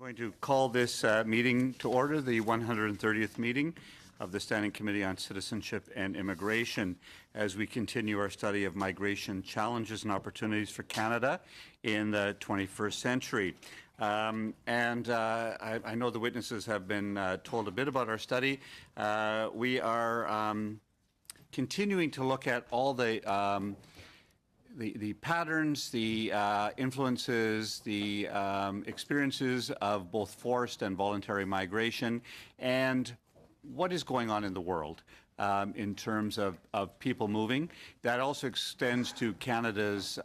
Going to call this meeting to order, the 130th meeting of the Standing Committee on Citizenship and Immigration, as we continue our study of migration challenges and opportunities for Canada in the 21st century. I know the witnesses have been told a bit about our study. We are continuing to look at all the patterns, the influences, the experiences of both forced and voluntary migration, and what is going on in the world in terms of people moving. That also extends to Canada's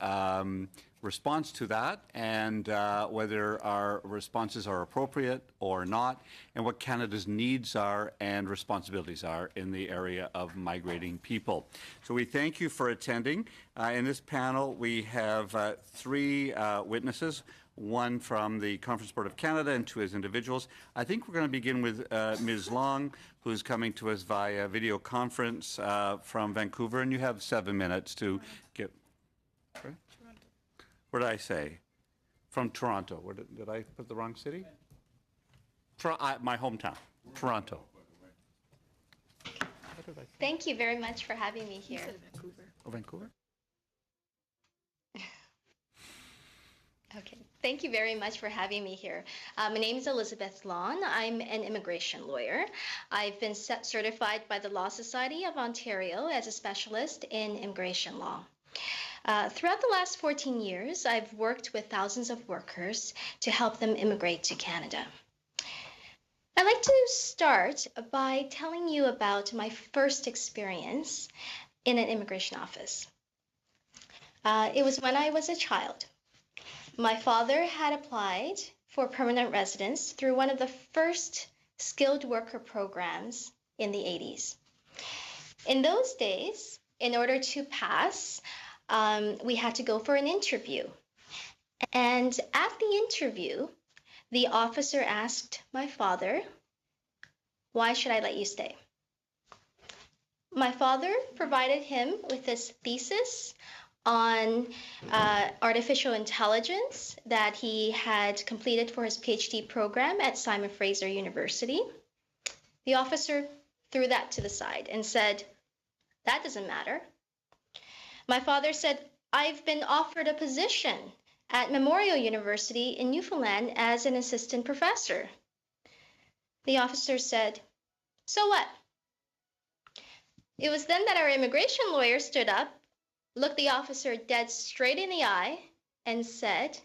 response to that, and whether our responses are appropriate or not, and what Canada's needs are and responsibilities are in the area of migrating people. So we thank you for attending. In this panel, we have three witnesses, one from the Conference Board of Canada and two as individuals. I think we're going to begin with Ms. Long, who's coming to us via video conference from Vancouver, and you have 7 minutes to get... Sorry? What did I say? From Toronto. Did I put the wrong city? My hometown, Toronto. Thank you very much for having me here. Vancouver. Oh, Vancouver? Okay. Thank you very much for having me here. My name is Elizabeth Lawn. I'm an immigration lawyer. I've been certified by the Law Society of Ontario as a specialist in immigration law. Throughout the last 14 years, I've worked with thousands of workers to help them immigrate to Canada. I'd like to start by telling you about my first experience in an immigration office. It was when I was a child. My father had applied for permanent residence through one of the first skilled worker programs in the 80s. In those days, in order to pass, we had to go for an interview. And at the interview, the officer asked my father, "Why should I let you stay?" My father provided him with this thesis on artificial intelligence that he had completed for his PhD program at Simon Fraser University. The officer threw that to the side and said, "That doesn't matter." My father said, "I've been offered a position at Memorial University in Newfoundland as an assistant professor." The officer said, "So what?" It was then that our immigration lawyer stood up, looked the officer dead straight in the eye, and said,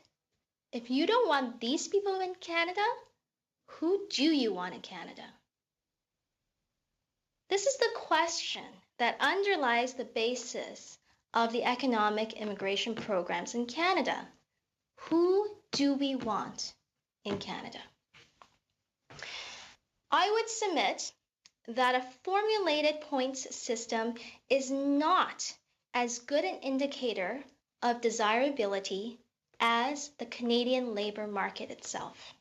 "If you don't want these people in Canada, who do you want in Canada?" This is the question that underlies the basis of the economic immigration programs in Canada. Who do we want in Canada? I would submit that a formulated points system is not as good an indicator of desirability as the Canadian labor market itself.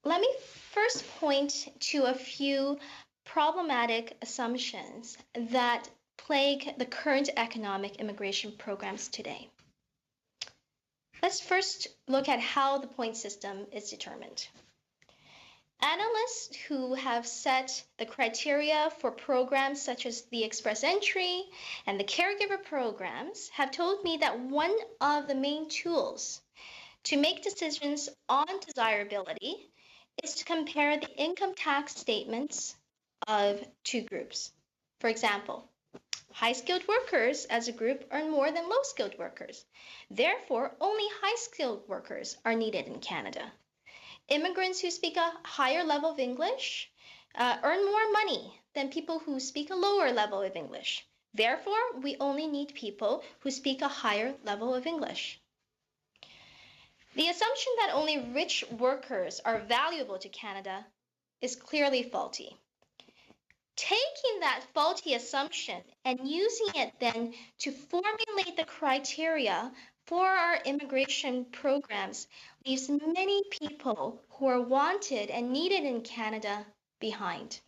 Let me first point to a few problematic assumptions that plague the current economic immigration programs today. Let's first look at how the point system is determined. Analysts who have set the criteria for programs such as the Express Entry and the caregiver programs have told me that one of the main tools to make decisions on desirability is to compare the income tax statements of two groups. For example, high-skilled workers as a group earn more than low-skilled workers. Therefore, only high-skilled workers are needed in Canada. Immigrants who speak a higher level of English earn more money than people who speak a lower level of English. Therefore, we only need people who speak a higher level of English. The assumption that only rich workers are valuable to Canada is clearly faulty. Taking that faulty assumption and using it then to formulate the criteria for our immigration programs leaves many people who are wanted and needed in Canada behind.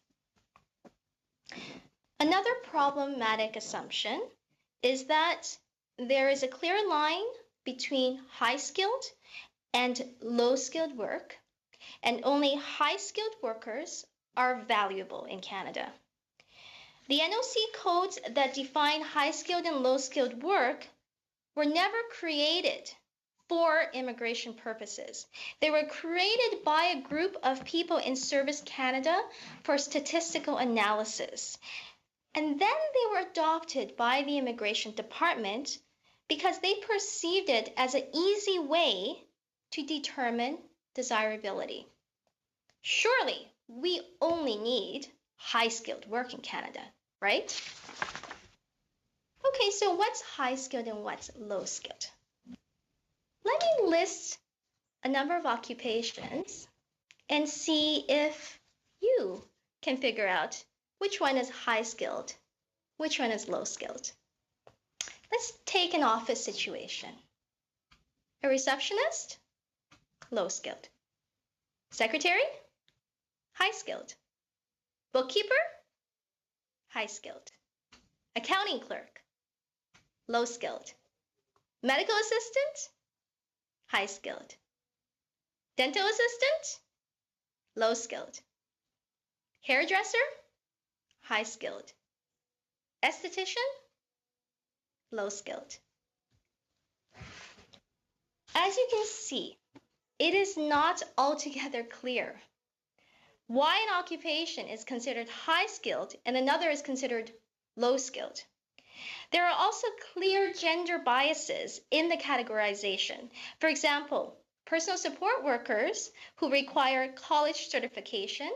Another problematic assumption is that there is a clear line between high-skilled and low-skilled work, and only high-skilled workers are valuable in Canada. The NOC codes that define high-skilled and low-skilled work were never created for immigration purposes. They were created by a group of people in Service Canada for statistical analysis. And then they were adopted by the Immigration Department because they perceived it as an easy way to determine desirability. Surely, we only need high-skilled work in Canada, right? Okay, so what's high-skilled and what's low-skilled? Let me list a number of occupations and see if you can figure out which one is high-skilled, which one is low-skilled. Let's take an office situation. A receptionist, low-skilled. Secretary, high-skilled. Bookkeeper, high-skilled. Accounting clerk, low-skilled. Medical assistant, high-skilled. Dental assistant, low-skilled. Hairdresser, high-skilled. Esthetician, low-skilled. As you can see, it is not altogether clear why an occupation is considered high-skilled and another is considered low-skilled. There are also clear gender biases in the categorization. For example, personal support workers who require college certification,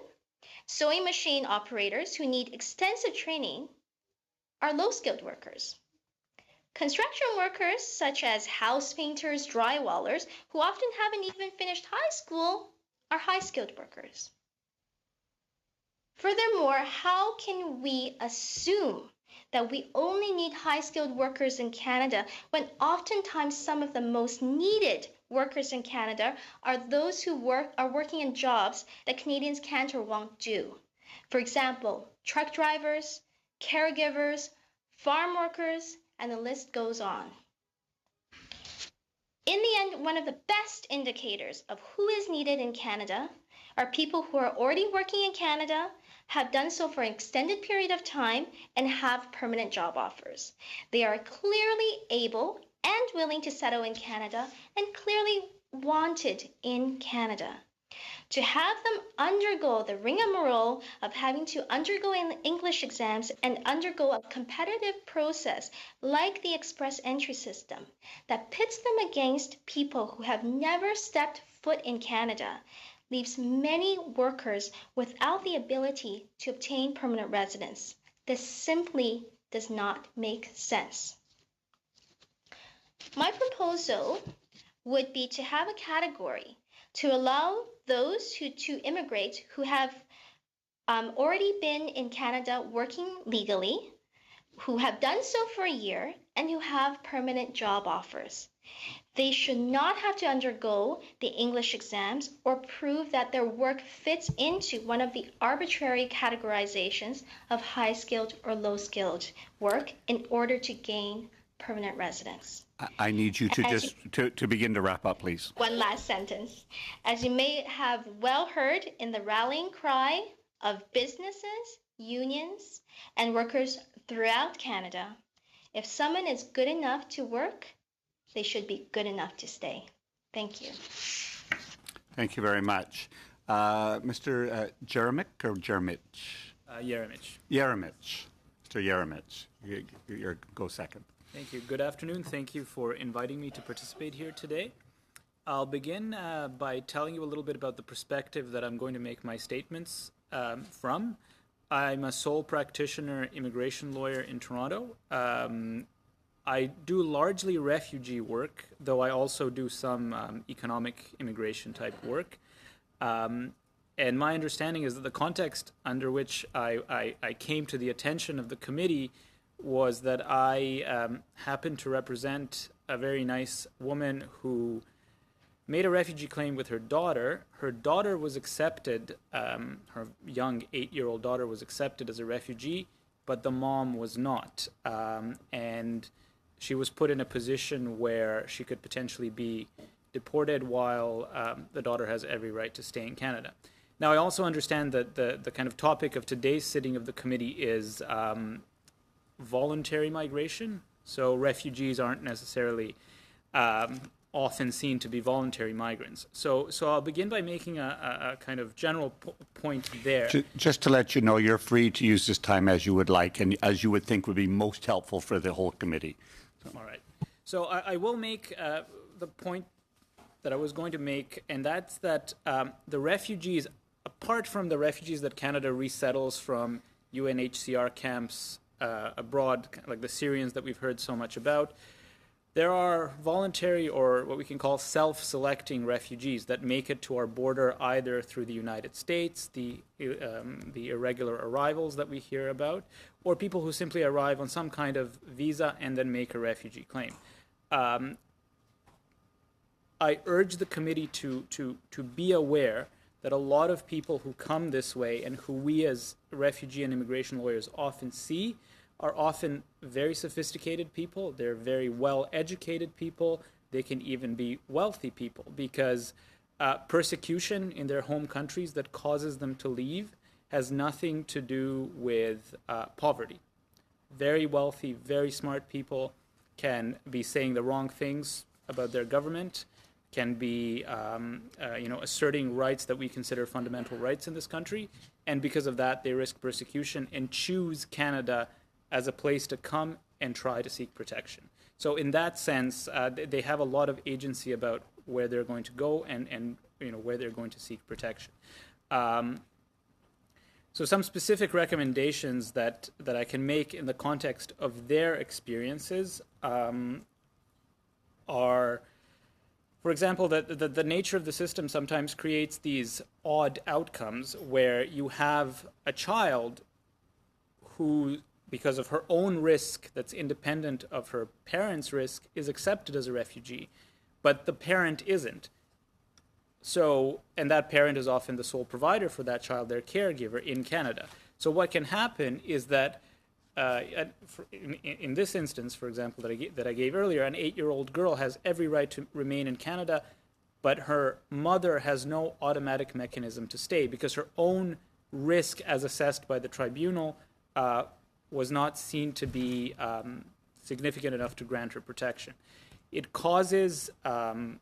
sewing machine operators who need extensive training are low-skilled workers. Construction workers, such as house painters, drywallers, who often haven't even finished high school, are high-skilled workers. Furthermore, how can we assume that we only need high-skilled workers in Canada when oftentimes some of the most needed workers in Canada are those who are working in jobs that Canadians can't or won't do? For example, truck drivers, caregivers, farm workers, and the list goes on. In the end, one of the best indicators of who is needed in Canada are people who are already working in Canada, have done so for an extended period of time, and have permanent job offers. They are clearly able and willing to settle in Canada and clearly wanted in Canada. To have them undergo the rigmarole of having to undergo English exams and undergo a competitive process like the express entry system that pits them against people who have never stepped foot in Canada leaves many workers without the ability to obtain permanent residence. This simply does not make sense. My proposal would be to have a category to allow those to immigrate who have already been in Canada working legally, who have done so for a year, and who have permanent job offers. They should not have to undergo the English exams or prove that their work fits into one of the arbitrary categorizations of high-skilled or low-skilled work in order to gain permanent residence. I need you to to begin to wrap up, please. One last sentence. As you may have well heard in the rallying cry of businesses, unions, and workers throughout Canada, if someone is good enough to work, they should be good enough to stay. Thank you. Thank you very much. Mr. Jeremic or Jeremich? Jeremich. Jeremich. Mr. Jeremich, you go second. Thank you. Good afternoon. Thank you for inviting me to participate here today. I'll begin by telling you a little bit about the perspective that I'm going to make my statements from. I'm a sole practitioner immigration lawyer in Toronto. I do largely refugee work, though I also do some economic immigration type work. And my understanding is that the context under which I came to the attention of the committee was that I happened to represent a very nice woman who made a refugee claim with her daughter. Her daughter was accepted, her young 8-year-old daughter was accepted as a refugee, but the mom was not. And she was put in a position where she could potentially be deported while the daughter has every right to stay in Canada. Now, I also understand that the kind of topic of today's sitting of the committee is voluntary migration. So refugees aren't necessarily often seen to be voluntary migrants. So I'll begin by making a kind of general point there. Just to let you know, you're free to use this time as you would like and as you would think would be most helpful for the whole committee. All right. So I will make the point that I was going to make, and that's that the refugees, apart from the refugees that Canada resettles from UNHCR camps abroad, like the Syrians that we've heard so much about, there are voluntary or what we can call self-selecting refugees that make it to our border either through the United States, the irregular arrivals that we hear about, or people who simply arrive on some kind of visa and then make a refugee claim. I urge the committee to be aware that a lot of people who come this way and who we as refugee and immigration lawyers often see are often very sophisticated people. They're very well-educated people. They can even be wealthy people because persecution in their home countries that causes them to leave has nothing to do with poverty. Very wealthy, very smart people can be saying the wrong things about their government, can be asserting rights that we consider fundamental rights in this country, and because of that, they risk persecution and choose Canada as a place to come and try to seek protection. So in that sense, they have a lot of agency about where they're going to go and where they're going to seek protection. So some specific recommendations that I can make in the context of their experiences are, for example, that the nature of the system sometimes creates these odd outcomes where you have a child who, because of her own risk that's independent of her parents' risk, is accepted as a refugee, but the parent isn't. So, and that parent is often the sole provider for that child, their caregiver in Canada. So what can happen is that, in this instance, for example, that I gave earlier, an 8-year-old girl has every right to remain in Canada, but her mother has no automatic mechanism to stay because her own risk as assessed by the tribunal was not seen to be significant enough to grant her protection. It causes the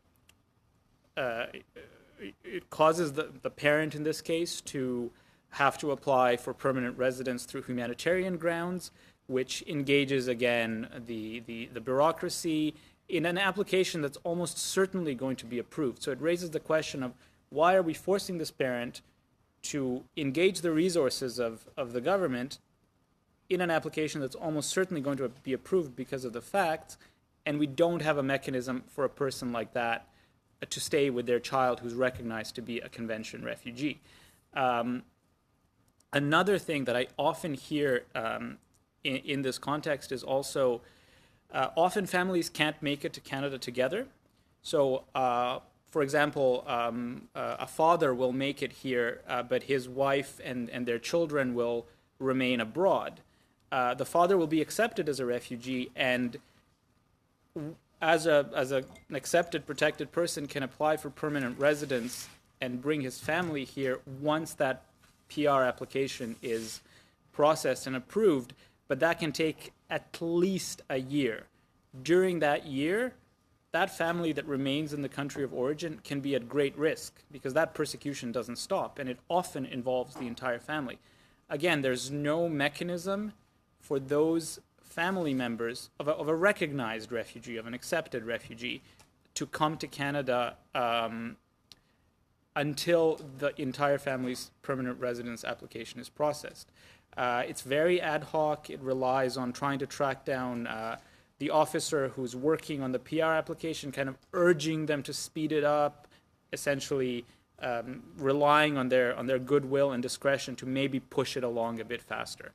parent in this case to have to apply for permanent residence through humanitarian grounds, which engages again the bureaucracy in an application that's almost certainly going to be approved. So it raises the question of why are we forcing this parent to engage the resources of the government in an application that's almost certainly going to be approved because of the facts, and we don't have a mechanism for a person like that to stay with their child who's recognized to be a convention refugee. Another thing that I often hear in this context is also often families can't make it to Canada together. So, for example, a father will make it here, but his wife and their children will remain abroad. The father will be accepted as a refugee, and as an accepted, protected person can apply for permanent residence and bring his family here once that PR application is processed and approved, but that can take at least a year. During that year, that family that remains in the country of origin can be at great risk because that persecution doesn't stop, and it often involves the entire family. Again, there's no mechanism for those family members of a recognized refugee, of an accepted refugee, to come to Canada until the entire family's permanent residence application is processed. It's very ad hoc. It relies on trying to track down the officer who's working on the PR application, kind of urging them to speed it up, essentially relying on their goodwill and discretion to maybe push it along a bit faster.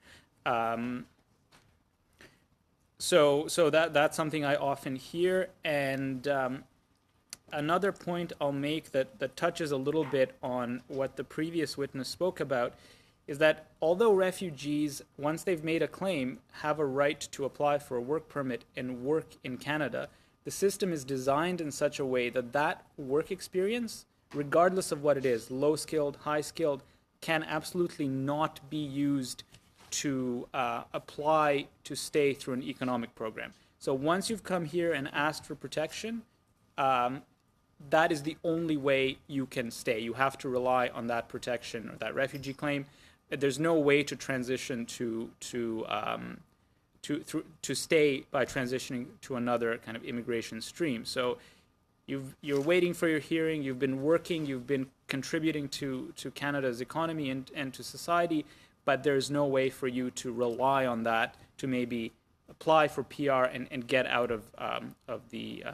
So that's something I often hear. And another point I'll make that touches a little bit on what the previous witness spoke about is that although refugees, once they've made a claim, have a right to apply for a work permit and work in Canada, the system is designed in such a way that that work experience, regardless of what it is, low skilled, high skilled, can absolutely not be used to apply to stay through an economic program. So once you've come here and asked for protection, that is the only way you can stay. You have to rely on that protection or that refugee claim. There's no way to transition to stay by transitioning to another kind of immigration stream. So you're waiting for your hearing. You've been working. You've been contributing to Canada's economy and to society, but there's no way for you to rely on that to maybe apply for PR and get out of the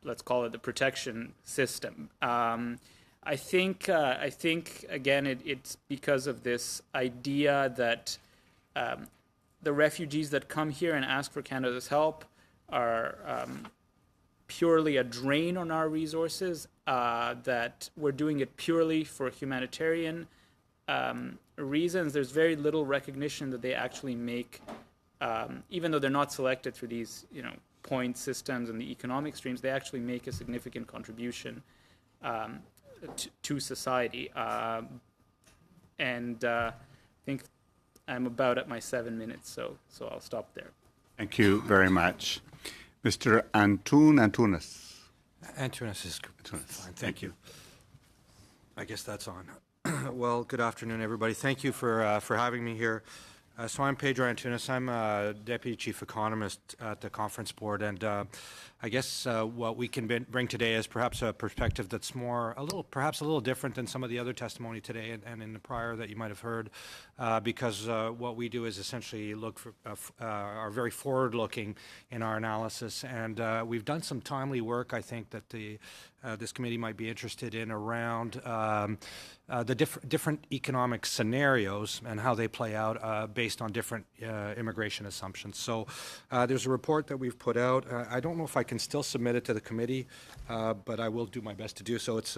let's call it the protection system. I think again it's because of this idea that the refugees that come here and ask for Canada's help are purely a drain on our resources, that we're doing it purely for humanitarian reasons. There's very little recognition that they actually make, even though they're not selected through these, point systems and the economic streams, they actually make a significant contribution to society. And I think I'm about at my 7 minutes, so I'll stop there. Thank you very much. Mr. Antunes. Antunes is fine. Thank you. I guess that's on. Well, good afternoon, everybody. Thank you for having me here. So I'm Pedro Antunes. I'm Deputy Chief Economist at the Conference Board, and I guess what we can bring today is perhaps a perspective that's perhaps a little different than some of the other testimony today and in the prior that you might have heard, because what we do is essentially look for are very forward-looking in our analysis, and we've done some timely work, I think, that this committee might be interested in around the different economic scenarios and how they play out based on different immigration assumptions. So there's a report that we've put out. I don't know if I can still submit it to the committee, but I will do my best to do so. It's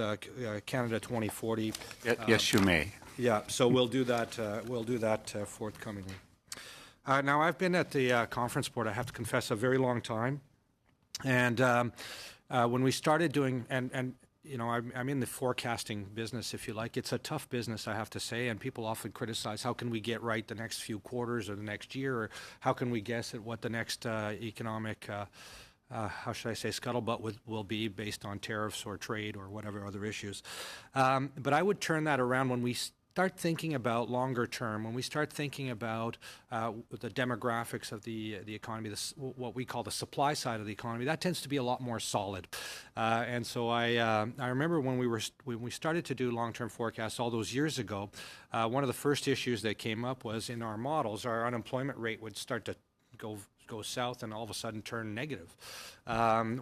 Canada 2040. Yes, you may. Yeah, so we'll do that. We'll do that forthcomingly. Now, I've been at the Conference Board, I have to confess, a very long time, and when we started doing, and I'm in the forecasting business, if you like. It's a tough business, I have to say, and people often criticize how can we get right the next few quarters or the next year, or how can we guess at what the next economic, how should I say, scuttlebutt will be based on tariffs or trade or whatever other issues. But I would turn that around when we start thinking about longer term, when we start thinking about the demographics of the economy, what we call the supply side of the economy, that tends to be a lot more solid. And so I remember when we started to do long-term forecasts all those years ago, one of the first issues that came up was in our models, our unemployment rate would start to go south and all of a sudden turn negative,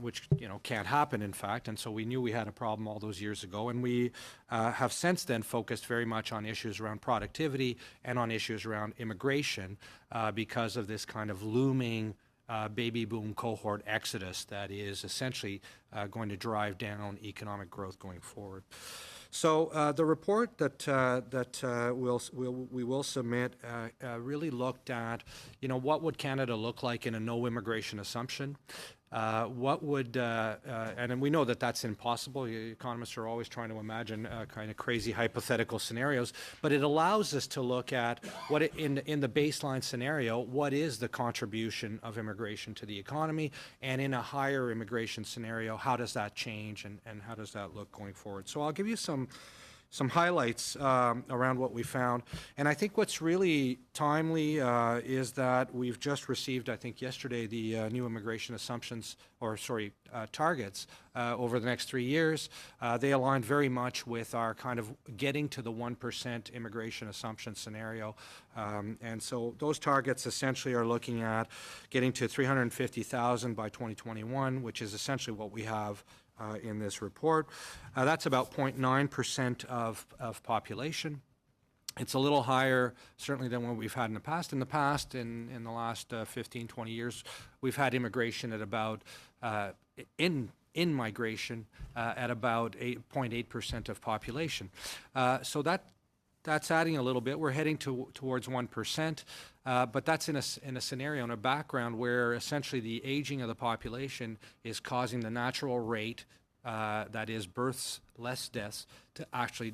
which can't happen, in fact. And so we knew we had a problem all those years ago, and we have since then focused very much on issues around productivity and on issues around immigration because of this kind of looming baby boom cohort exodus that is essentially going to drive down economic growth going forward. So the report that we will submit really looked at, what would Canada look like in a no immigration assumption? What would, and we know that that's impossible. Economists are always trying to imagine kind of crazy hypothetical scenarios, but it allows us to look at what in the baseline scenario, what is the contribution of immigration to the economy, and in a higher immigration scenario, how does that change and how does that look going forward? So I'll give you some highlights around what we found. And I think what's really timely is that we've just received, I think yesterday, the new immigration assumptions, targets over the next 3 years. They align very much with our kind of getting to the 1% immigration assumption scenario. And so those targets essentially are looking at getting to 350,000 by 2021, which is essentially what we have in this report. That's about 0.9% of population. It's a little higher, certainly, than what we've had in the past. In the last 15, 20 years, we've had immigration at about, in migration, at about 0.8% of population. So that that's adding a little bit. We're heading towards 1%, but that's in a scenario, in a background where essentially the aging of the population is causing the natural rate, that is births, less deaths, to actually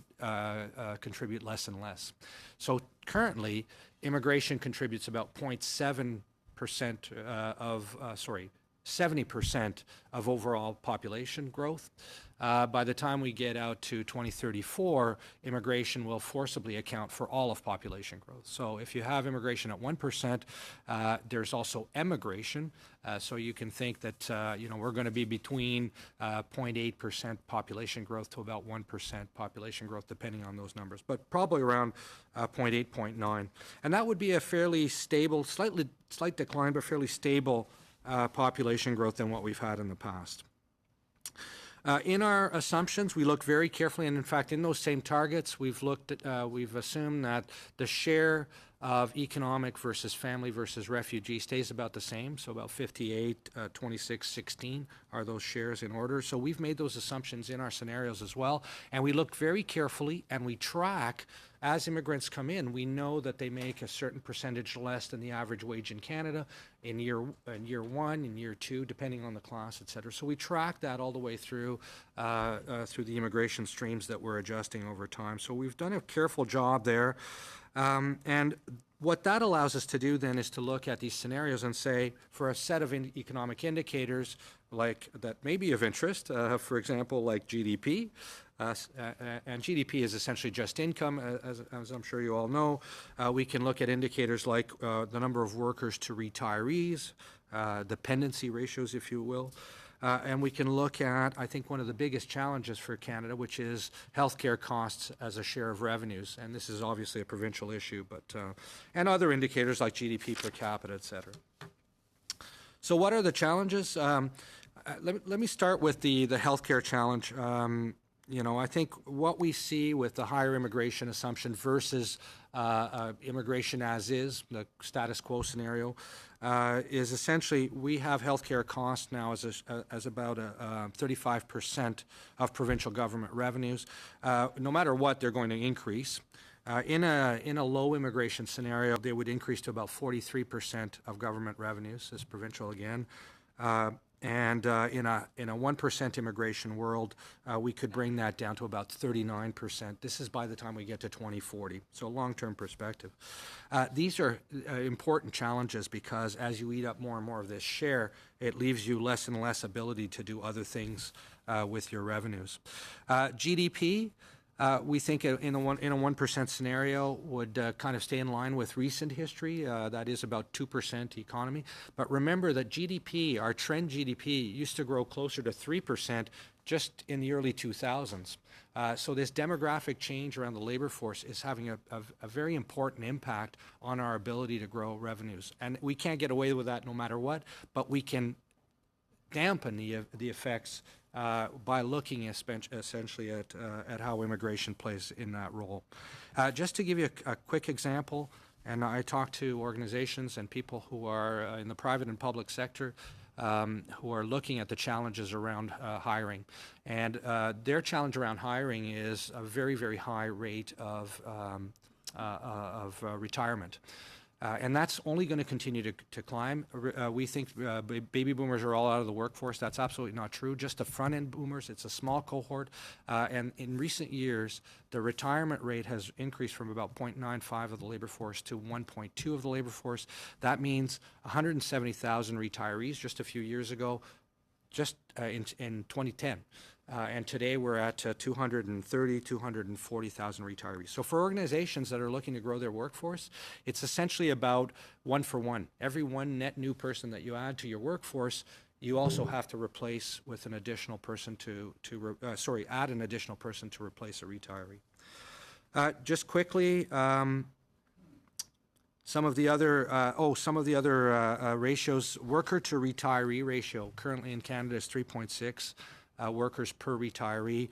contribute less and less. So currently, immigration contributes about 0.7% 70% of overall population growth. By the time we get out to 2034, immigration will forcibly account for all of population growth. So if you have immigration at 1%, there's also emigration. So you can think that we're going to be between 0.8% population growth to about 1% population growth, depending on those numbers, but probably around 0.8, 0.9. And that would be a fairly stable, slight decline, but fairly stable population growth than what we've had in the past. In our assumptions, we look very carefully, and in fact, in those same targets, we've assumed that the share of economic versus family versus refugee stays about the same, so about 58, 26, 16 are those shares in order. So we've made those assumptions in our scenarios as well, and we look very carefully and we track as immigrants come in. We know that they make a certain percentage less than the average wage in Canada in year one, in year two, depending on the class, et cetera. So we track that all the way through the immigration streams that we're adjusting over time. So we've done a careful job there. And what that allows us to do then is to look at these scenarios and say, for a set of economic indicators like that may be of interest, for example, like GDP, and GDP is essentially just income, as I'm sure you all know. We can look at indicators like the number of workers to retirees, dependency ratios, if you will. And we can look at, I think, one of the biggest challenges for Canada, which is healthcare costs as a share of revenues. And this is obviously a provincial issue, but and other indicators like GDP per capita, et cetera. So what are the challenges? Let me start with the healthcare challenge. I think what we see with the higher immigration assumption versus immigration as is, the status quo scenario, is essentially we have healthcare costs now as about 35% of provincial government revenues. No matter what, they're going to increase. In a low immigration scenario, they would increase to about 43% of government revenues as provincial again. And in a 1% immigration world, we could bring that down to about 39%. This is by the time we get to 2040, so long-term perspective. These are important challenges because as you eat up more and more of this share, it leaves you less and less ability to do other things with your revenues. GDP, we think in a 1% scenario would kind of stay in line with recent history. That is about 2% economy. But remember that GDP, our trend GDP, used to grow closer to 3% just in the early 2000s. So this demographic change around the labor force is having a very important impact on our ability to grow revenues. And we can't get away with that no matter what, but we can dampen the effects by looking essentially at how immigration plays in that role. Just to give you a quick example, and I talk to organizations and people who are in the private and public sector who are looking at the challenges around hiring. And their challenge around hiring is a very, very high rate of retirement. And that's only going to continue to climb. We think baby boomers are all out of the workforce. That's absolutely not true. Just the front-end boomers, it's a small cohort. And in recent years, the retirement rate has increased from about 0.95 of the labor force to 1.2 of the labor force. That means 170,000 retirees just a few years ago, just in 2010. And today we're at 230, 240,000 retirees. So for organizations that are looking to grow their workforce, it's essentially about one for one. Every one net new person that you add to your workforce, you also have to replace with an additional person add an additional person to replace a retiree. Just quickly, some of the other ratios. Worker to retiree ratio currently in Canada is 3.6. workers per retiree.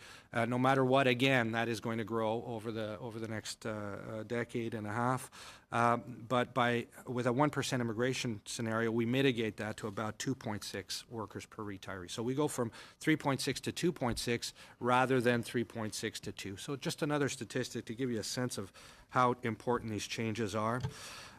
No matter what, again, that is going to grow over the next decade and a half. But with a 1% immigration scenario, we mitigate that to about 2.6 workers per retiree. So we go from 3.6 to 2.6 rather than 3.6 to 2. So just another statistic to give you a sense of how important these changes are.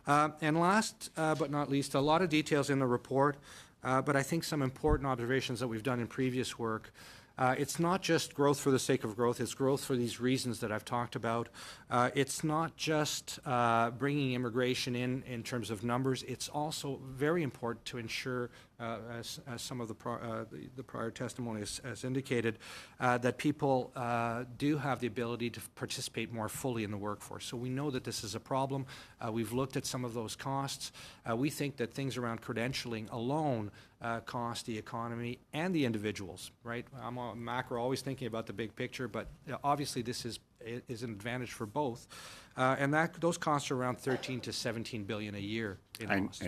And last but not least, a lot of details in the report, but I think some important observations that we've done in previous work. It's not just growth for the sake of growth, it's growth for these reasons that I've talked about. It's not just bringing immigration in terms of numbers, it's also very important to ensure, as some of the prior testimony has indicated, that people do have the ability to participate more fully in the workforce. So we know that this is a problem. We've looked at some of those costs. We think that things around credentialing alone cost the economy and the individuals, right? I'm a macro, always thinking about the big picture, but obviously this is an advantage for both. And those costs are around 13 to 17 billion a year in loss.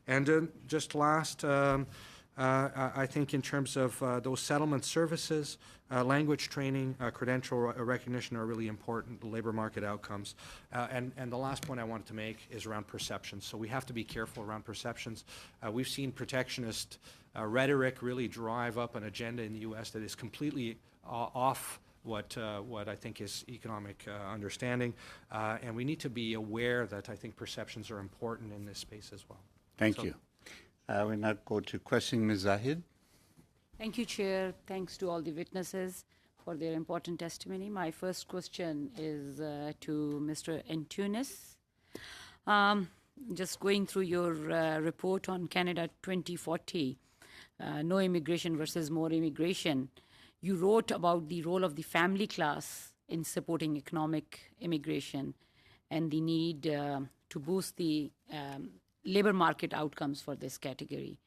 And just last, I think in terms of those settlement services, language training, credential recognition are really important labor market outcomes. And the last point I wanted to make is around perceptions. So we have to be careful around perceptions. We've seen protectionist rhetoric really drive up an agenda in the U.S. that is completely off what I think is economic understanding. And we need to be aware that I think perceptions are important in this space as well. Thank you. We now go to question, Ms. Zahid. Thank you, Chair. Thanks to all the witnesses for their important testimony. My first question is to Mr. Antunes. Just going through your report on Canada 2040, no immigration versus more immigration, you wrote about the role of the family class in supporting economic immigration and the need to boost the labor market outcomes for this category.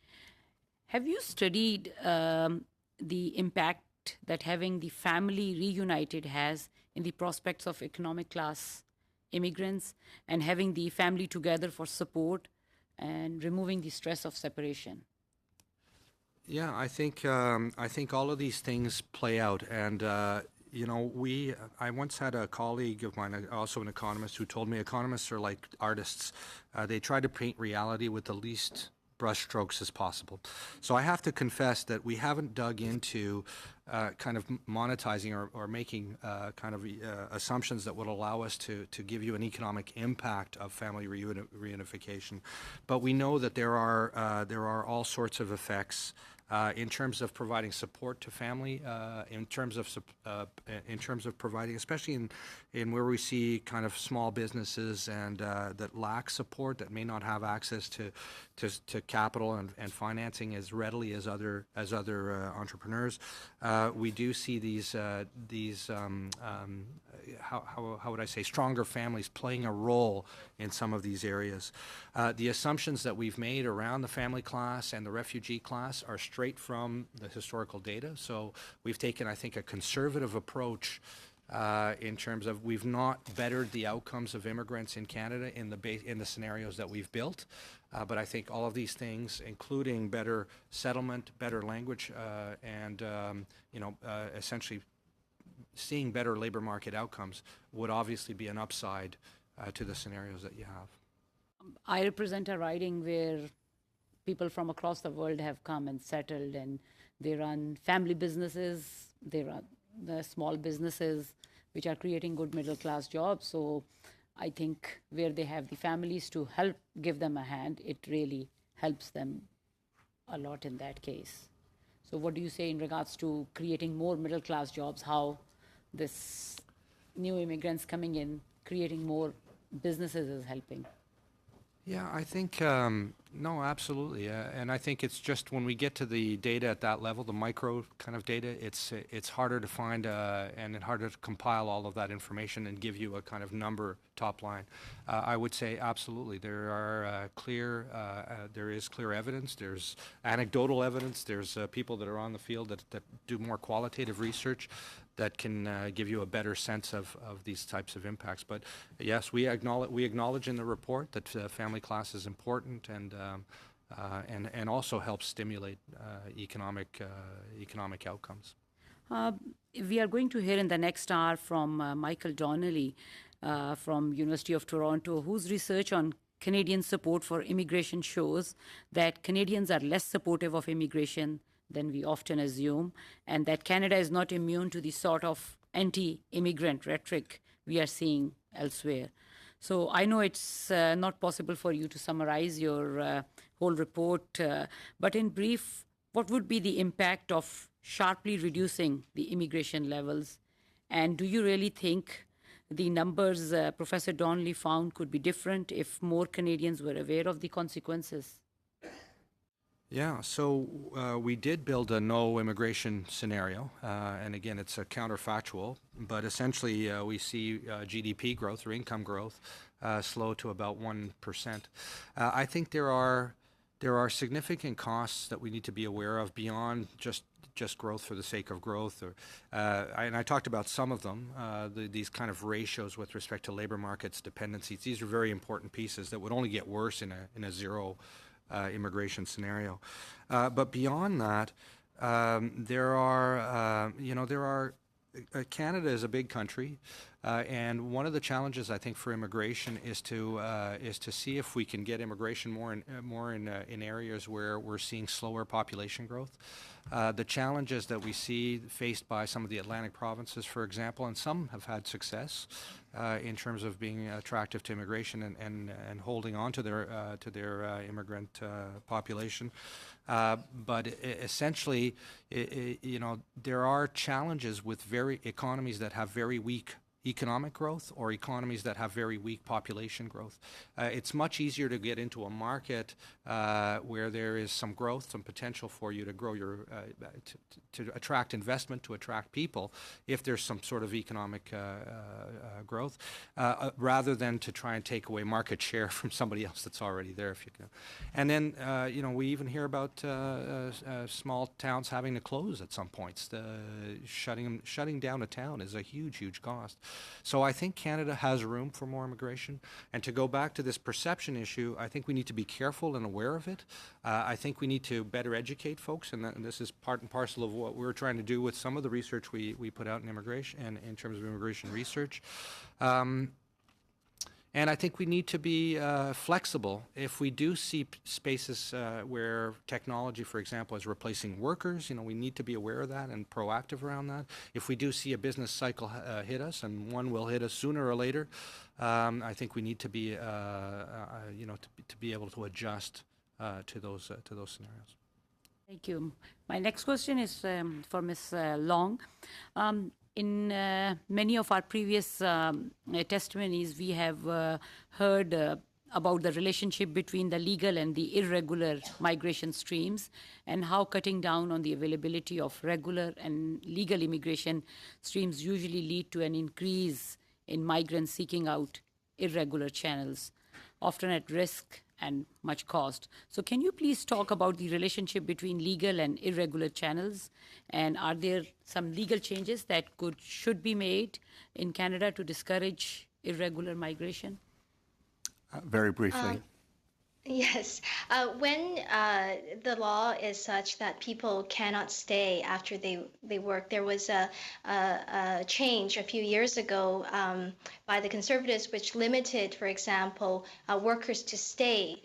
Have you studied the impact that having the family reunited has in the prospects of economic class immigrants and having the family together for support and removing the stress of separation? Yeah, I think all of these things play out, and you know, I once had a colleague of mine, also an economist, who told me economists are like artists. They try to paint reality with the least brushstrokes as possible. So I have to confess that we haven't dug into kind of monetizing or making kind of assumptions that would allow us to give you an economic impact of family reunification. But we know that there are all sorts of effects in terms of providing support to family, in terms of providing, especially in where we see kind of small businesses and that lack support, that may not have access to capital and financing as readily as other entrepreneurs. We do see these how would I say, stronger families playing a role in some of these areas. The assumptions that we've made around the family class and the refugee class are straight from the historical data. So we've taken, I think, a conservative approach in terms of we've not bettered the outcomes of immigrants in Canada in the scenarios that we've built. But I think all of these things, including better settlement, better language, and essentially seeing better labor market outcomes, would obviously be an upside to the scenarios that you have. I represent a riding where people from across the world have come and settled, and they run family businesses, they run the small businesses which are creating good middle class jobs. So I think where they have the families to help give them a hand, it really helps them a lot in that case. So what do you say in regards to creating more middle class jobs, how this new immigrants coming in, creating more businesses is helping? Yeah, I think, no, absolutely. And I think it's just when we get to the data at that level, the micro kind of data, it's harder to find and harder to compile all of that information and give you a kind of number top line. I would say absolutely. There is clear evidence. There's anecdotal evidence. There's people that are on the field that do more qualitative research that can give you a better sense of these types of impacts. But yes, we acknowledge in the report that family class is important and also helps stimulate economic outcomes. We are going to hear in the next hour from Michael Donnelly from University of Toronto, whose research on Canadian support for immigration shows that Canadians are less supportive of immigration than we often assume, and that Canada is not immune to the sort of anti-immigrant rhetoric we are seeing elsewhere. So I know it's not possible for you to summarize your whole report, but in brief, what would be the impact of sharply reducing the immigration levels? And do you really think the numbers Professor Donnelly found could be different if more Canadians were aware of the consequences? Yeah, so we did build a no immigration scenario, and again, it's a counterfactual, but essentially we see GDP growth or income growth slow to about 1%. I think there are significant costs that we need to be aware of beyond just growth for the sake of growth, and I talked about some of them, these kind of ratios with respect to labor markets, dependencies. These are very important pieces that would only get worse in a zero immigration scenario. But beyond that, Canada is a big country, and one of the challenges I think for immigration is to see if we can get immigration more in areas where we're seeing slower population growth. The challenges that we see faced by some of the Atlantic provinces, for example, and some have had success in terms of being attractive to immigration and holding on to their immigrant population. But essentially, there are challenges with economies that have very weak economic growth or economies that have very weak population growth. It's much easier to get into a market where there is some growth, some potential for you to grow to attract investment, to attract people, if there's some sort of economic growth, rather than to try and take away market share from somebody else that's already there, if you can. And then, we even hear about small towns having to close at some points. Shutting down a town is a huge, huge cost. So I think Canada has room for more immigration. And to go back to this perception issue, I think we need to be careful and aware of it. I think we need to better educate folks, and this is part and parcel of what we're trying to do with some of the research we put out in immigration and in terms of immigration research. And I think we need to be flexible. If we do see spaces where technology, for example, is replacing workers, we need to be aware of that and proactive around that. If we do see a business cycle hit us, and one will hit us sooner or later, I think we need to be, to be able to adjust to those scenarios. Thank you. My next question is for Ms. Long. In many of our previous testimonies, we have heard about the relationship between the legal and the irregular migration streams, and how cutting down on the availability of regular and legal immigration streams usually lead to an increase in migrants seeking out irregular channels, often at risk and much cost. So can you please talk about the relationship between legal and irregular channels? And are there some legal changes that should be made in Canada to discourage irregular migration? Very briefly. Yes. When the law is such that people cannot stay after they work, there was a change a few years ago by the Conservatives, which limited, for example, workers to stay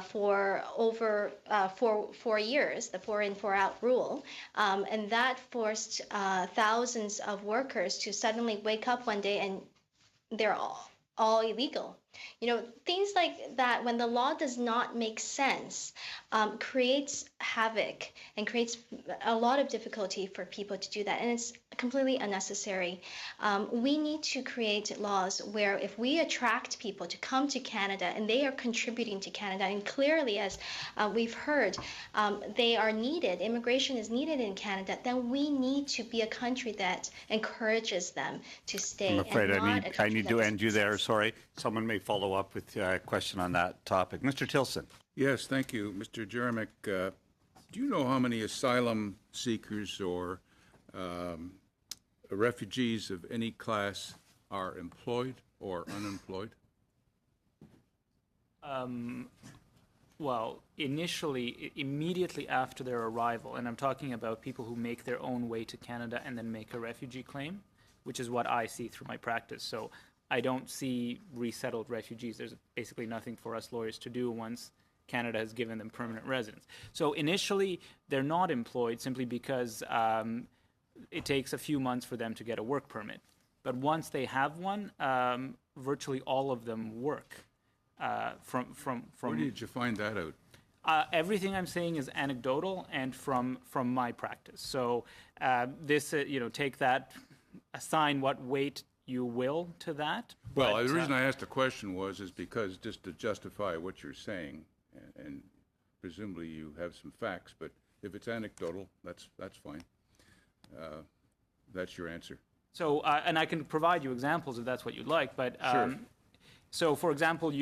for over 4 years, the 4 in, 4 out rule. And that forced thousands of workers to suddenly wake up one day and they're all illegal. Things like that, when the law does not make sense, creates havoc and creates a lot of difficulty for people to do that. And it's completely unnecessary. We need to create laws where if we attract people to come to Canada and they are contributing to Canada, and clearly, as we've heard, they are needed, immigration is needed in Canada, then we need to be a country that encourages them to stay. I'm afraid I need to end you there. Successful. Sorry. Someone may follow up with a question on that topic. Mr. Tilson. Yes, thank you. Mr. Jeremic, do you know how many asylum seekers or refugees of any class are employed or unemployed? well, initially, immediately after their arrival, and I'm talking about people who make their own way to Canada and then make a refugee claim, which is what I see through my practice. So I don't see resettled refugees. There's basically nothing for us lawyers to do once Canada has given them permanent residence. So initially, they're not employed simply because it takes a few months for them to get a work permit. But once they have one, virtually all of them work. Where did you find that out? Everything I'm saying is anecdotal and from my practice. So take that, assign what weight you will to that. Well, but, the reason I asked the question is because just to justify what you're saying, and presumably you have some facts, but if it's anecdotal, that's fine. That's your answer. So, and I can provide you examples if that's what you'd like, but Sure. So, for example,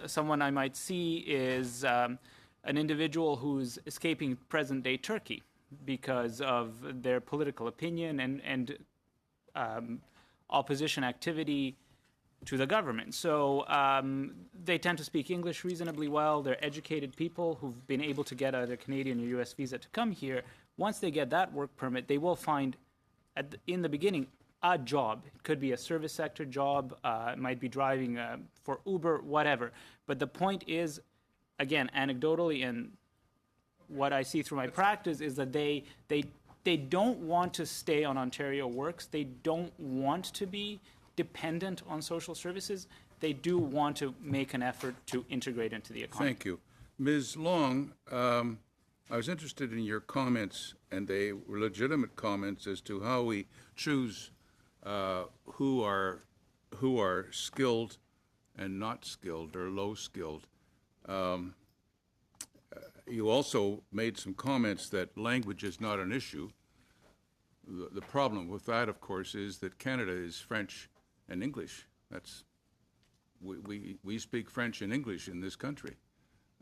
someone I might see is an individual who's escaping present-day Turkey because of their political opinion and opposition activity to the government. So they tend to speak English reasonably well. They're educated people who've been able to get either Canadian or U.S. visa to come here. Once they get that work permit, they will find, in the beginning, a job. It could be a service sector job. It might be driving for Uber, whatever. But the point is, again, anecdotally, and what I see through my practice is that they don't want to stay on Ontario Works. They don't want to be dependent on social services. They do want to make an effort to integrate into the economy. Thank you. Ms. Long, I was interested in your comments, and they were legitimate comments as to how we choose who are skilled and not skilled or low skilled. You also made some comments that language is not an issue. The problem with that, of course, is that Canada is French and English. We speak French and English in this country.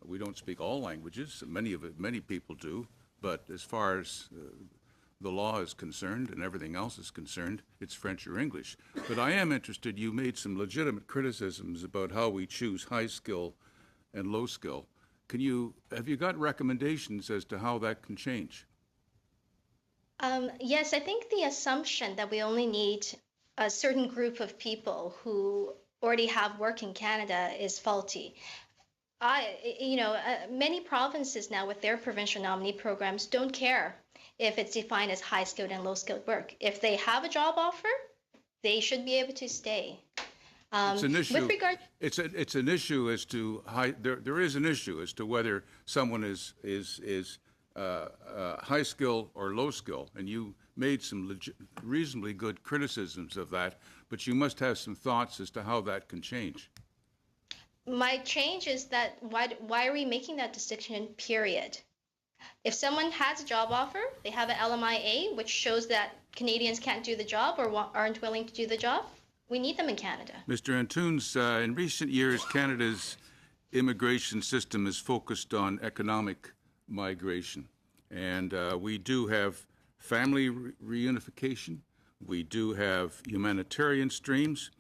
We don't speak all languages. Many people do, but as far as the law is concerned and everything else is concerned, it's French or English. But I am interested. You made some legitimate criticisms about how we choose high skill and low skill. Have you got recommendations as to how that can change? Yes, I think the assumption that we only need a certain group of people who already have work in Canada is faulty. Many provinces now with their provincial nominee programs don't care if it's defined as high skilled and low skilled work. If they have a job offer, they should be able to stay. It's an issue. With regard, it's an issue as to there is an issue as to whether someone is high skill or low skill, and you made some reasonably good criticisms of that, but you must have some thoughts as to how that can change. my change is that why are we making that distinction, period? If someone has a job offer, they have an LMIA, which shows that Canadians can't do the job or aren't willing to do the job, we need them in Canada. Mr. Antunes, in recent years, Canada's immigration system is focused on economic migration. And we do have family reunification. We do have humanitarian streams.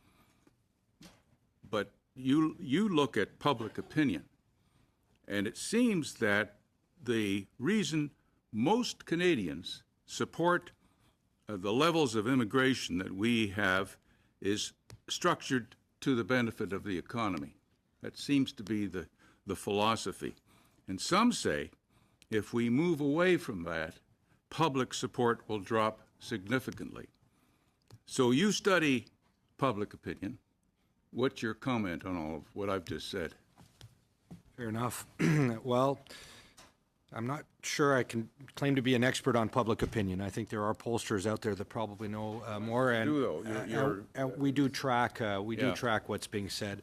But you look at public opinion, and it seems that the reason most Canadians support the levels of immigration that we have is structured to the benefit of the economy. That seems to be the philosophy. And some say if we move away from that, public support will drop significantly. So you study public opinion. What's your comment on all of what I've just said? Fair enough. Well, I'm not sure I can claim to be an expert on public opinion. I think there are pollsters out there that probably know more, and we do track track what's being said.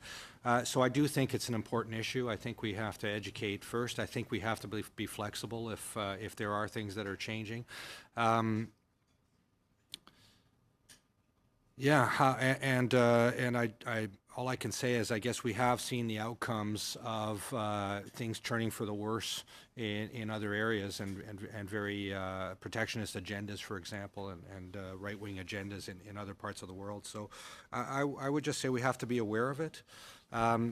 So I do think it's an important issue. I think we have to educate first. I think we have to be flexible if there are things that are changing. All I can say is I guess we have seen the outcomes of things turning for the worse in other areas and very protectionist agendas, for example, and right-wing agendas in other parts of the world. So I would just say we have to be aware of it. The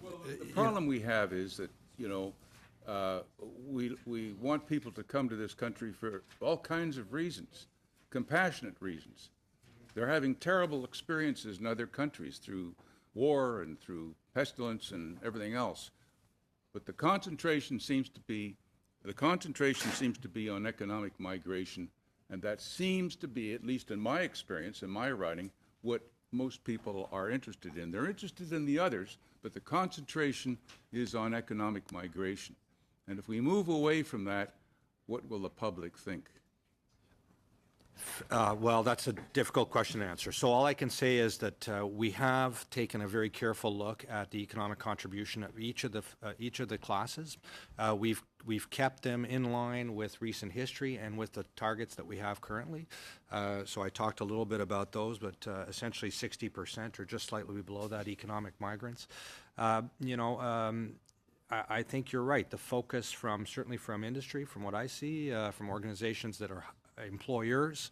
problem we have is that, We want people to come to this country for all kinds of reasons, compassionate reasons. They're having terrible experiences in other countries through war and through pestilence and everything else. But the concentration seems to be on economic migration, and that seems to be, at least in my experience, in my writing, what most people are interested in. They're interested in the others, but the concentration is on economic migration. And if we move away from that, what will the public think? Well, that's a difficult question to answer. So all I can say is that we have taken a very careful look at the economic contribution of each of the classes. We've kept them in line with recent history and with the targets that we have currently. So I talked a little bit about those, but essentially 60% or just slightly below that economic migrants. I think you're right. The focus certainly from industry, from what I see, from organizations that are employers,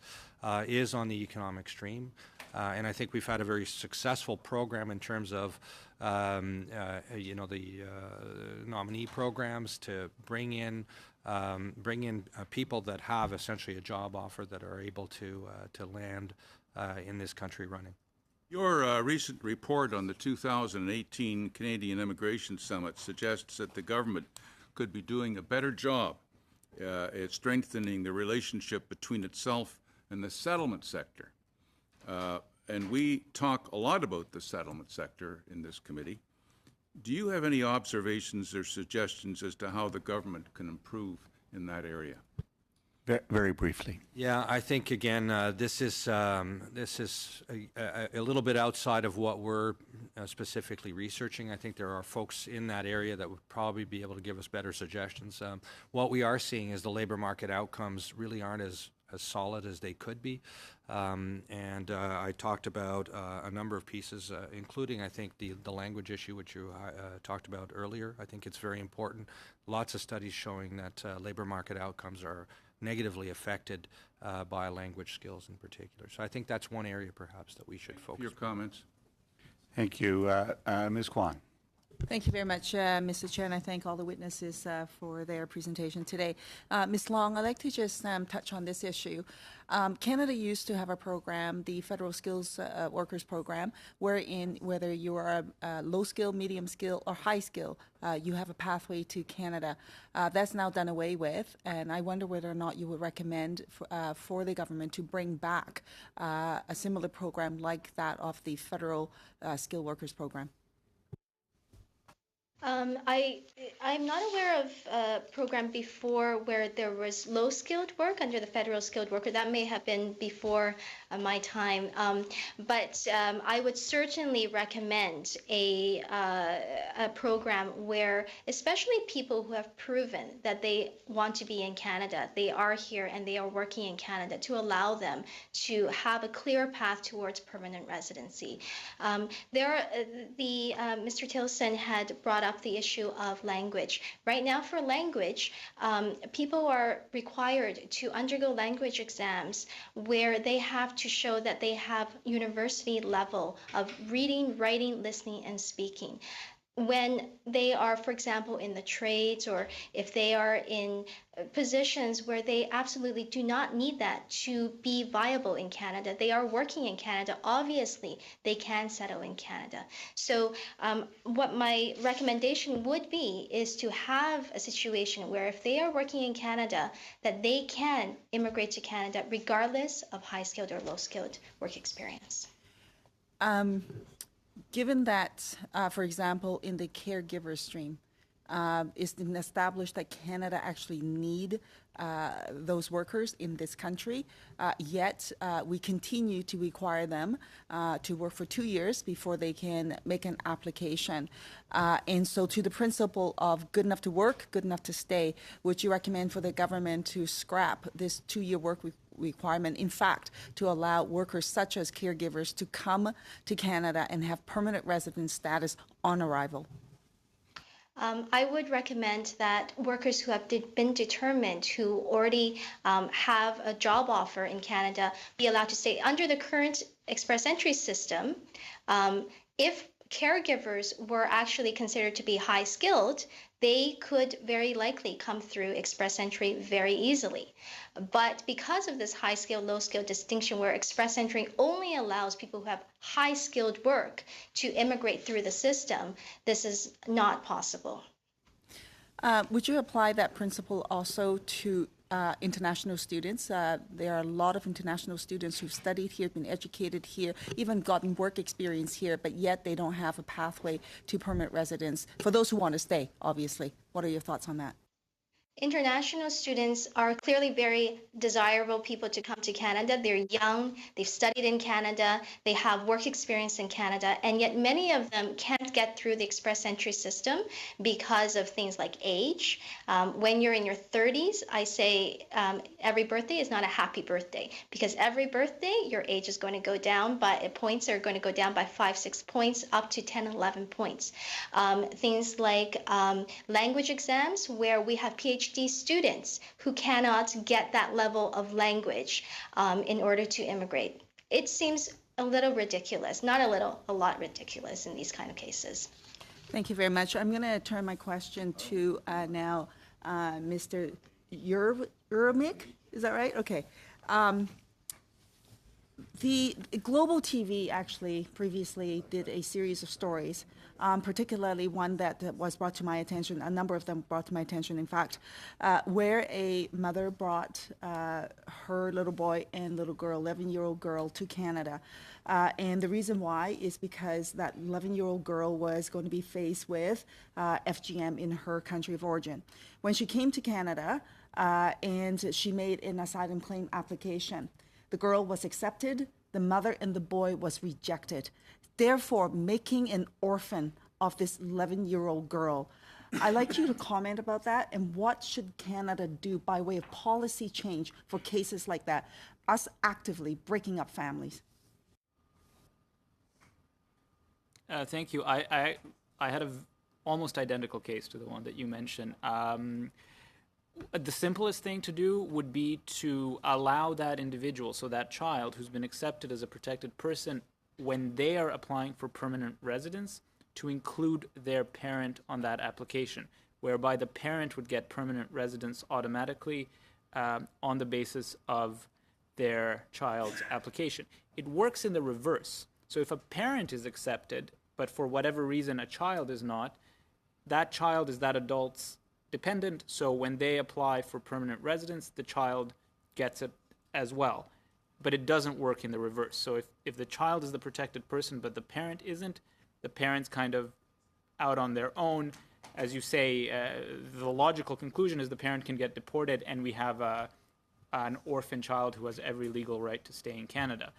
is on the economic stream. And I think we've had a very successful program in terms of, the nominee programs to bring in people that have essentially a job offer that are able to land in this country running. Your recent report on the 2018 Canadian Immigration Summit suggests that the government could be doing a better job at strengthening the relationship between itself and the settlement sector. And we talk a lot about the settlement sector in this committee. Do you have any observations or suggestions as to how the government can improve in that area? Very briefly. Yeah, I think again, this is a little bit outside of what we're specifically researching. I think there are folks in that area that would probably be able to give us better suggestions. What we are seeing is the labor market outcomes really aren't as solid as they could be. And I talked about a number of pieces, including, I think, the language issue, which you talked about earlier. I think it's very important. Lots of studies showing that labor market outcomes are negatively affected by language skills in particular. So I think that's one area perhaps that we should focus on. Your comments? Thank you. Ms. Kwan. Thank you very much, Mr. Chair, and I thank all the witnesses for their presentation today. Ms. Long, I'd like to just touch on this issue. Canada used to have a program, the Federal Skills Workers Program, wherein whether you are a low skill, medium skill, or high skill, you have a pathway to Canada. That's now done away with, and I wonder whether or not you would recommend for the government to bring back a similar program like that of the Federal Skilled Workers Program. I'm not aware of a program before where there was low-skilled work under the Federal Skilled Worker. That may have been before my time. But I would certainly recommend a program where, especially people who have proven that they want to be in Canada, they are here and they are working in Canada, to allow them to have a clear path towards permanent residency. Mr. Tilson had brought up the issue of language. Right now for language, people are required to undergo language exams where they have to show that they have university level of reading, writing, listening, and speaking. When they are, for example, in the trades, or if they are in positions where they absolutely do not need that to be viable in Canada, they are working in Canada, obviously they can settle in Canada. So what my recommendation would be is to have a situation where if they are working in Canada, that they can immigrate to Canada regardless of high-skilled or low-skilled work experience. Given that, for example, in the caregiver stream, it's been established that Canada actually need those workers in this country, yet we continue to require them to work for 2 years before they can make an application. And so to the principle of good enough to work, good enough to stay, would you recommend for the government to scrap this 2-year work requirement, in fact, to allow workers such as caregivers to come to Canada and have permanent resident status on arrival? I would recommend that workers who have been determined, who already have a job offer in Canada, be allowed to stay. Under the current express entry system, if caregivers were actually considered to be high skilled, they could very likely come through express entry very easily. But because of this high skill, low skill distinction, where express entry only allows people who have high skilled work to immigrate through the system, this is not possible. Would you apply that principle also to international students? There are a lot of international students who've studied here, been educated here, even gotten work experience here, but yet they don't have a pathway to permanent residence. For those who want to stay, obviously. What are your thoughts on that? International students are clearly very desirable people to come to Canada. They're young, they've studied in Canada, they have work experience in Canada, and yet many of them can't get through the express entry system because of things like age. When you're in your 30s, I say every birthday is not a happy birthday, because every birthday your age is going to go down by points are going to go down by 5-6 points up to 10-11 points. Things like language exams, where we have PhD students who cannot get that level of language in order to immigrate. It seems a little ridiculous, not a little, a lot ridiculous in these kind of cases. Thank you very much. I'm going to turn my question to now Mr. Urmic. Is that right? Okay. The Global TV actually previously did a series of stories, particularly one that was brought to my attention, a number of them brought to my attention, in fact, where a mother brought her little boy and little girl, 11-year-old girl, to Canada. And the reason why is because that 11-year-old girl was going to be faced with FGM in her country of origin. When she came to Canada and she made an asylum claim application, the girl was accepted, the mother and the boy was rejected, therefore making an orphan of this 11-year-old girl. I'd like you to comment about that, and what should Canada do by way of policy change for cases like that, us actively breaking up families? Thank you. I had a almost identical case to the one that you mentioned. The simplest thing to do would be to allow that individual, so that child who's been accepted as a protected person, when they are applying for permanent residence, to include their parent on that application, whereby the parent would get permanent residence automatically on the basis of their child's application. It works in the reverse. So if a parent is accepted, but for whatever reason a child is not, that child is that adult's dependent, so when they apply for permanent residence, the child gets it as well. But it doesn't work in the reverse. So if the child is the protected person but the parent isn't, the parent's kind of out on their own. As you say, the logical conclusion is the parent can get deported, and we have an orphan child who has every legal right to stay in Canada.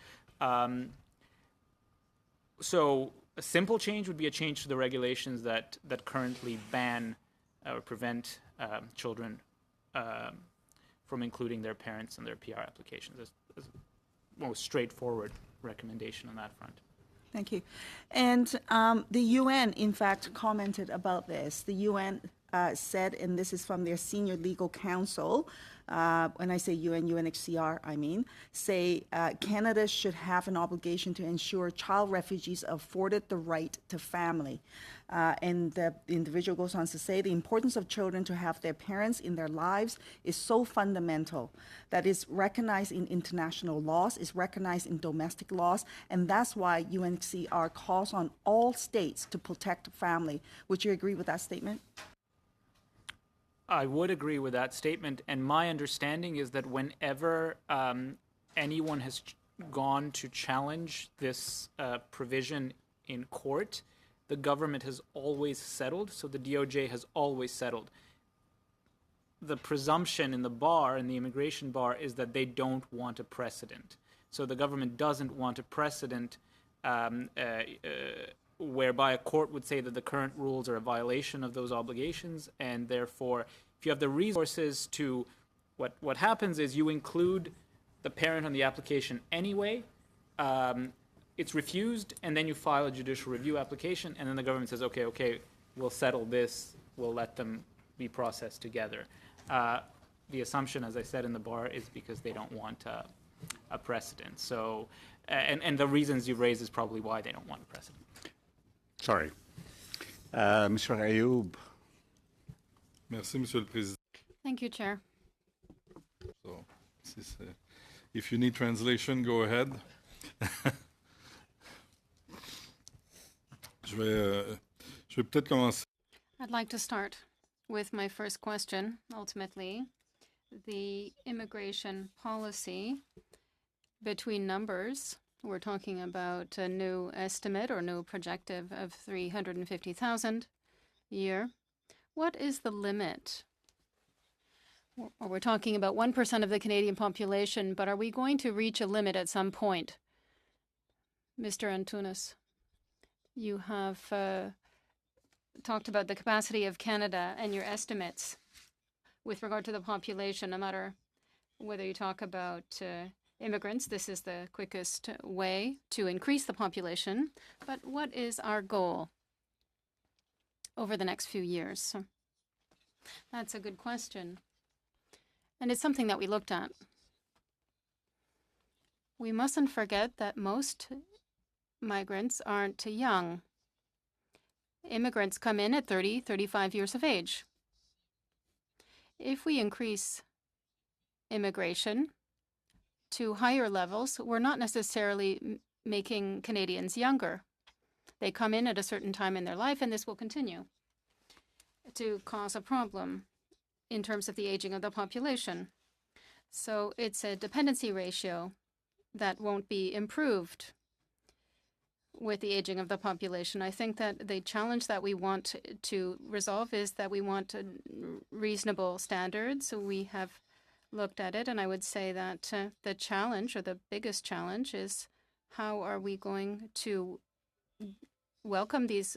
So a simple change would be a change to the regulations that currently ban or prevent children from including their parents in their PR applications. That's a most straightforward recommendation on that front. Thank you. And the UN, in fact, commented about this. The UN said, and this is from their senior legal counsel, when I say UN, UNHCR, I mean, say Canada should have an obligation to ensure child refugees are afforded the right to family. And the individual goes on to say the importance of children to have their parents in their lives is so fundamental that is recognized in international laws, is recognized in domestic laws, and that's why UNHCR calls on all states to protect family. Would you agree with that statement? I would agree with that statement, and my understanding is that whenever anyone has gone to challenge this provision in court, the government has always settled, so the DOJ has always settled. The presumption in the bar, in the immigration bar, is that they don't want a precedent. So the government doesn't want a precedent whereby a court would say that the current rules are a violation of those obligations, and therefore, if you have the resources to, what happens is you include the parent on the application anyway, it's refused, and then you file a judicial review application, and then the government says, okay, we'll settle this, we'll let them be processed together. The assumption, as I said in the bar, is because they don't want a precedent. So, and the reasons you've raised is probably why they don't want a precedent. Sorry. Mr. Ayoub. Merci, Monsieur le Président. Thank you, Chair. So, if you need translation, go ahead. Je vais peut-être commencer. I'd like to start with my first question. Ultimately, the immigration policy between numbers, we're talking about a new estimate or new projective of 350,000 a year. What is the limit? Or we're talking about 1% of the Canadian population, but are we going to reach a limit at some point? Mr. Antunes, you have talked about the capacity of Canada and your estimates with regard to the population, no matter whether you talk about immigrants. This is the quickest way to increase the population. But what is our goal over the next few years? That's a good question. And it's something that we looked at. We mustn't forget that most migrants aren't young. Immigrants come in at 30, 35 years of age. If we increase immigration to higher levels, we're not necessarily making Canadians younger. They come in at a certain time in their life, and this will continue to cause a problem in terms of the aging of the population. So it's a dependency ratio that won't be improved with the aging of the population. I think that the challenge that we want to resolve is that we want reasonable standards. So we have looked at it, and I would say that the challenge, or the biggest challenge, is how are we going to welcome these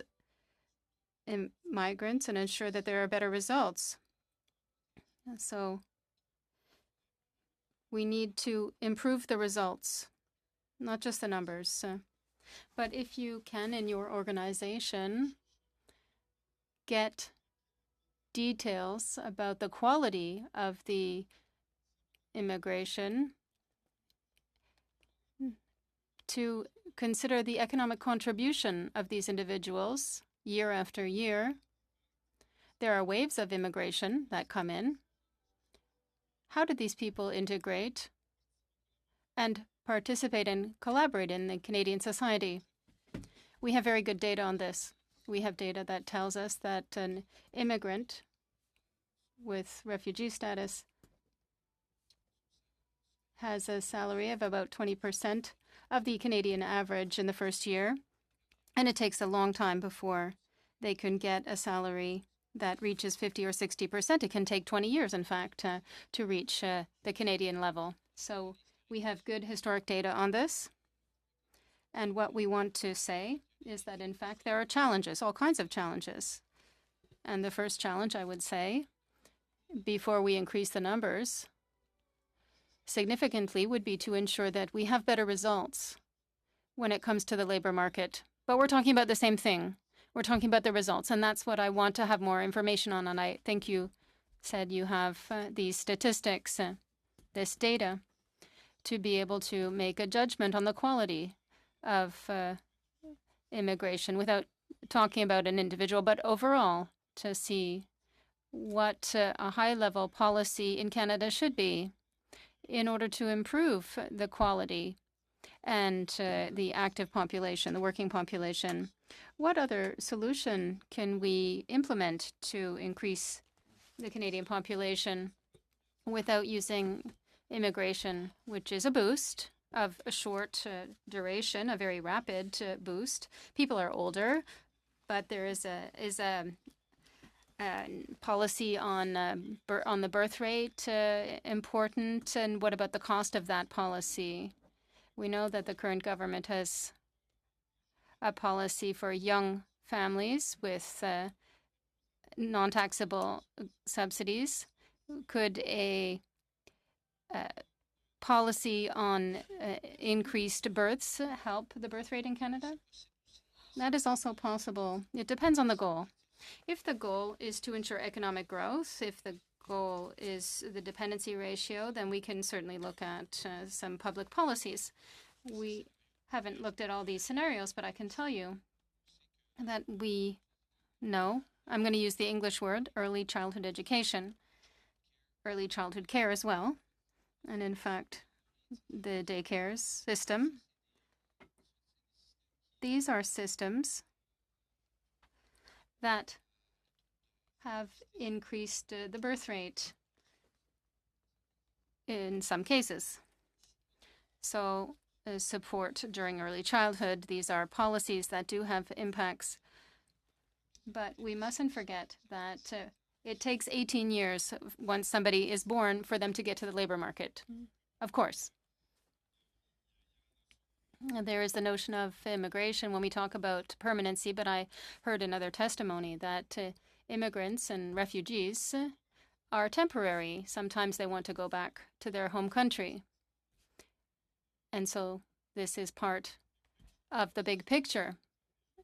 migrants and ensure that there are better results. So we need to improve the results, not just the numbers. But if you can, in your organization, get details about the quality of the immigration, to consider the economic contribution of these individuals year after year. There are waves of immigration that come in. How did these people integrate and participate and collaborate in the Canadian society? We have very good data on this. We have data that tells us that an immigrant with refugee status has a salary of about 20% of the Canadian average in the first year, and it takes a long time before they can get a salary that reaches 50 or 60%. It can take 20 years, in fact, to reach the Canadian level. So we have good historic data on this. And what we want to say is that, in fact, there are challenges, all kinds of challenges. And the first challenge, I would say, before we increase the numbers significantly, would be to ensure that we have better results when it comes to the labor market. But we're talking about the same thing. We're talking about the results, and that's what I want to have more information on. And I think you said you have these statistics, this data, to be able to make a judgment on the quality of immigration without talking about an individual, but overall to see what a high-level policy in Canada should be in order to improve the quality and the active population, the working population. What other solution can we implement to increase the Canadian population without using immigration, which is a boost of a short duration, a very rapid boost? People are older, but there is a policy on the birth rate important, and what about the cost of that policy? We know that the current government has a policy for young families with non-taxable subsidies. Could a policy on increased births help the birth rate in Canada? That is also possible. It depends on the goal. If the goal is to ensure economic growth, if the goal is the dependency ratio, then we can certainly look at some public policies. We haven't looked at all these scenarios, but I can tell you that we know. I'm going to use the English word, early childhood education, early childhood care as well. And in fact, the daycare system, these are systems that have increased the birth rate in some cases. So support during early childhood, these are policies that do have impacts. But we mustn't forget that it takes 18 years once somebody is born for them to get to the labor market. Of course. There is the notion of immigration when we talk about permanency, but I heard another testimony that immigrants and refugees are temporary. Sometimes they want to go back to their home country. And so this is part of the big picture.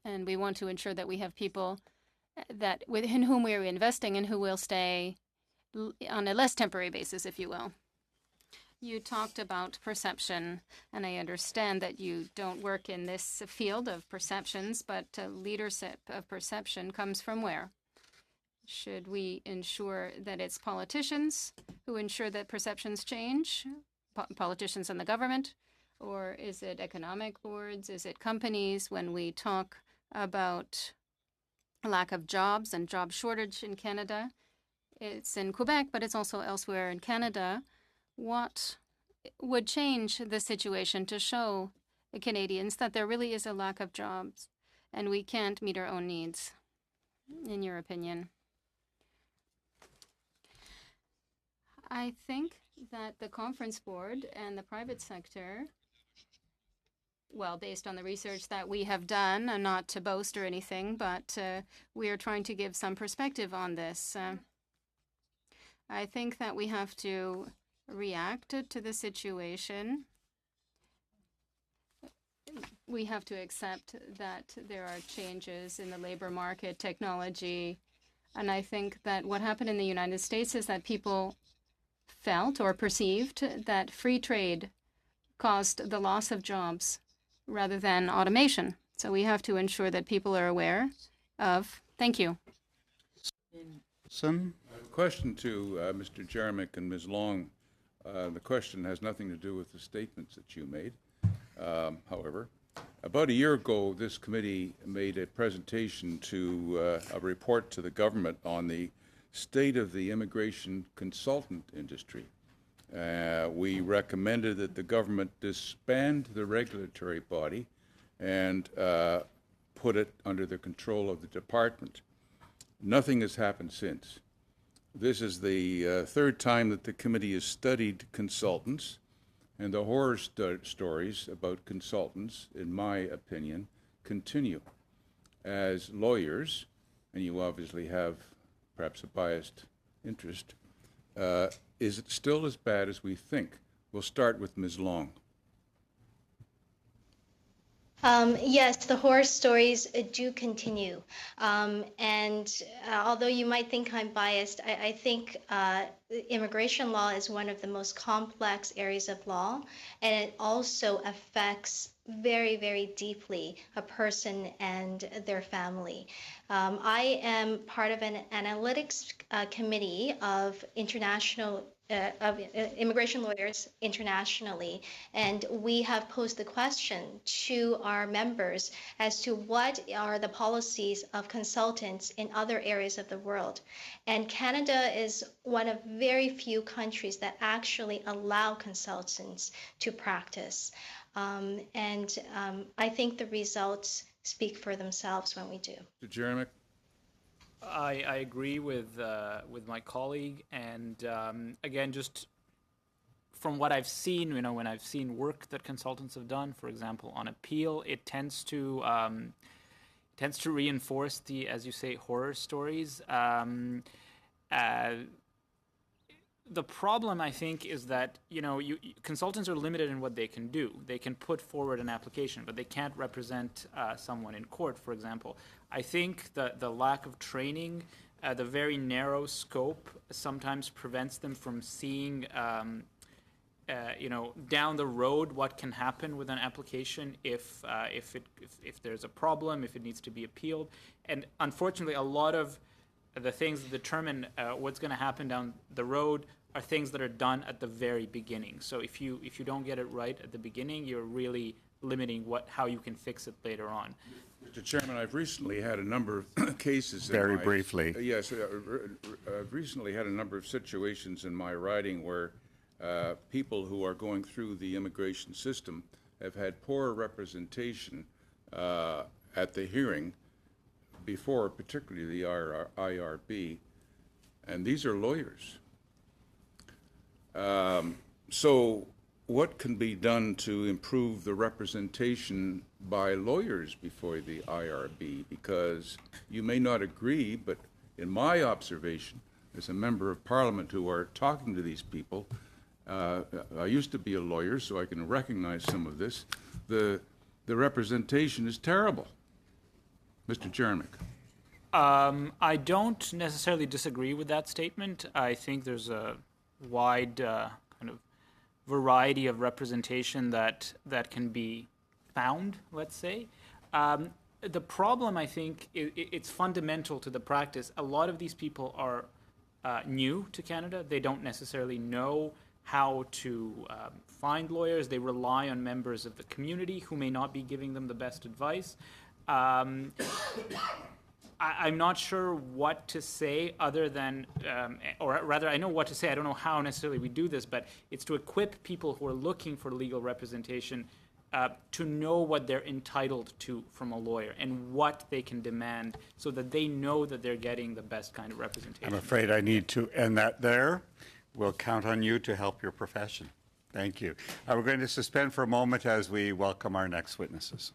And we want to ensure that we have people that within whom we are investing and who will stay on a less temporary basis, if you will. You talked about perception, and I understand that you don't work in this field of perceptions, but leadership of perception comes from where? Should we ensure that it's politicians who ensure that perceptions change? Politicians in the government? Or is it economic boards? Is it companies? When we talk about lack of jobs and job shortage in Canada, it's in Quebec, but it's also elsewhere in Canada. What would change the situation to show the Canadians that there really is a lack of jobs and we can't meet our own needs, in your opinion? I think that the conference board and the private sector, well, based on the research that we have done, and not to boast or anything, but we are trying to give some perspective on this. I think that we have to react to the situation. We have to accept that there are changes in the labor market, technology, and I think that what happened in the United States is that people felt or perceived that free trade caused the loss of jobs rather than automation. So we have to ensure that people are aware of. Thank you. Son? I have a question to Mr. Jaremick and Ms. Long. The question has nothing to do with the statements that you made. However, about a year ago, this committee made a presentation to a report to the government on the state of the immigration consultant industry. We recommended that the government disband the regulatory body and put it under the control of the department. Nothing has happened since. This is the third time that the committee has studied consultants, and the horror stories about consultants, in my opinion, continue. As lawyers, and you obviously have perhaps a biased interest, is it still as bad as we think? We'll start with Ms. Long. Yes, the horror stories do continue. And although you might think I'm biased, I think immigration law is one of the most complex areas of law, and it also affects very, very deeply a person and their family. I am part of an analytics committee of immigration lawyers internationally, and we have posed the question to our members as to what are the policies of consultants in other areas of the world. And Canada is one of very few countries that actually allow consultants to practice. I think the results speak for themselves when we do. Mr. Jaremick? I agree with my colleague, and again, just from what I've seen, when I've seen work that consultants have done, for example, on appeal, it tends to reinforce the, as you say, horror stories. The problem, I think, is that consultants are limited in what they can do. They can put forward an application, but they can't represent someone in court, for example. I think that the lack of training, the very narrow scope, sometimes prevents them from seeing down the road, what can happen with an application if there's a problem, if it needs to be appealed. And unfortunately, a lot of the things that determine what's going to happen down the road are things that are done at the very beginning. So if you don't get it right at the beginning, you're really limiting how you can fix it later on. Mr. Chairman, I've recently had a number of cases. Very briefly. Yes, I've recently had a number of situations in my riding where people who are going through the immigration system have had poor representation at the hearing before, particularly the IRB, and these are lawyers. So what can be done to improve the representation by lawyers before the IRB? Because you may not agree, but in my observation as a member of Parliament who are talking to these people, I used to be a lawyer, so I can recognize some of this. The representation is terrible. Mr. Jernick. I don't necessarily disagree with that statement. I think there's a wide kind of variety of representation that can be found, let's say. The problem, I think, it's fundamental to the practice. A lot of these people are new to Canada. They don't necessarily know how to find lawyers. They rely on members of the community who may not be giving them the best advice. I'm not sure what to say other than, or rather, I know what to say. I don't know how necessarily we do this, but it's to equip people who are looking for legal representation to know what they're entitled to from a lawyer and what they can demand so that they know that they're getting the best kind of representation. I'm afraid I need to end that there. We'll count on you to help your profession. Thank you. We're going to suspend for a moment as we welcome our next witnesses.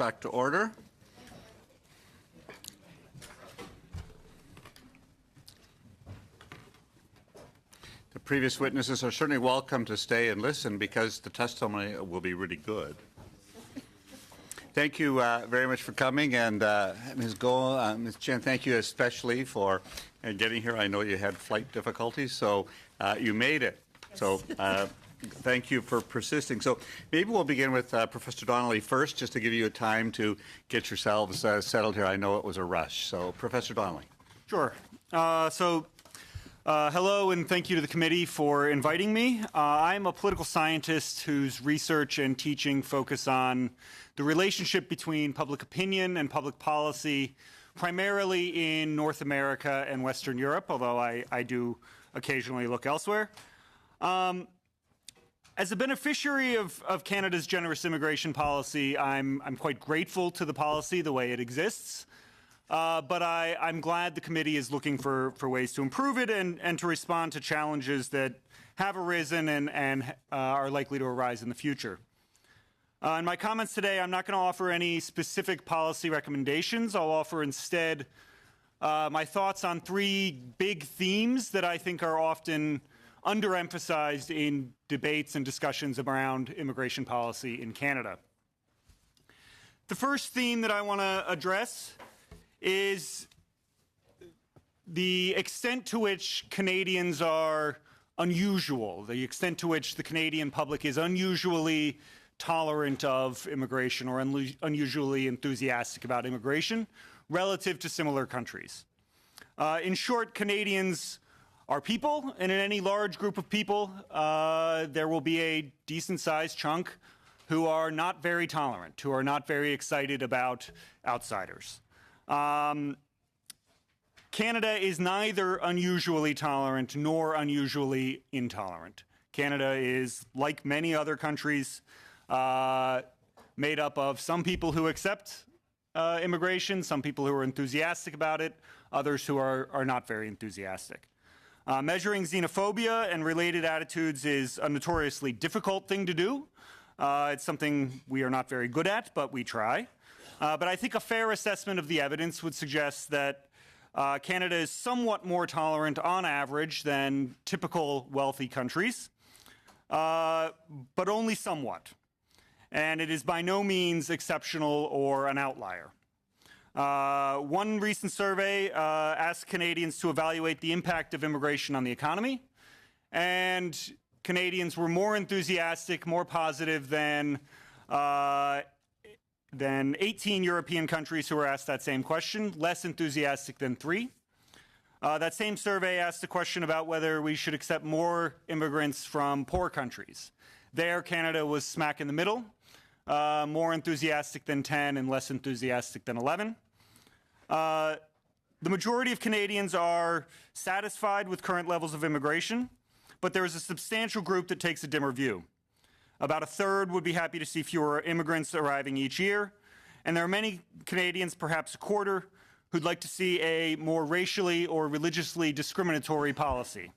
back to order. The previous witnesses are certainly welcome to stay and listen because the testimony will be really good. Thank you very much for coming, and Ms. Goh, Ms. Chen, thank you especially for getting here. I know you had flight difficulties, so you made it. Yes. So thank you for persisting. So maybe we'll begin with Professor Donnelly first, just to give you a time to get yourselves settled here. I know it was a rush. So Professor Donnelly. Sure. Hello, and thank you to the committee for inviting me. I'm a political scientist whose research and teaching focus on the relationship between public opinion and public policy, primarily in North America and Western Europe, although I do occasionally look elsewhere. As a beneficiary of Canada's generous immigration policy, I'm quite grateful to the policy the way it exists. But I'm glad the committee is looking for ways to improve it and to respond to challenges that have arisen and are likely to arise in the future. In my comments today, I'm not going to offer any specific policy recommendations. I'll offer instead my thoughts on three big themes that I think are often underemphasized in debates and discussions around immigration policy in Canada. The first theme that I want to address is the extent to which Canadians are unusual, the extent to which the Canadian public is unusually tolerant of immigration or unusually enthusiastic about immigration relative to similar countries. In short, Canadians are people, and in any large group of people, there will be a decent-sized chunk who are not very tolerant, who are not very excited about outsiders. Canada is neither unusually tolerant nor unusually intolerant. Canada is, like many other countries, made up of some people who accept immigration, some people who are enthusiastic about it, others who are not very enthusiastic. Measuring xenophobia and related attitudes is a notoriously difficult thing to do. It's something we are not very good at, but we try. But I think a fair assessment of the evidence would suggest that Canada is somewhat more tolerant on average than typical wealthy countries, but only somewhat. And it is by no means exceptional or an outlier. One recent survey asked Canadians to evaluate the impact of immigration on the economy, and Canadians were more enthusiastic, more positive than 18 European countries who were asked that same question, less enthusiastic than 3. That same survey asked a question about whether we should accept more immigrants from poor countries. There, Canada was smack in the middle, more enthusiastic than 10 and less enthusiastic than 11. The majority of Canadians are satisfied with current levels of immigration, but there is a substantial group that takes a dimmer view. About a third would be happy to see fewer immigrants arriving each year, and there are many Canadians, perhaps a quarter, who'd like to see a more racially or religiously discriminatory policy.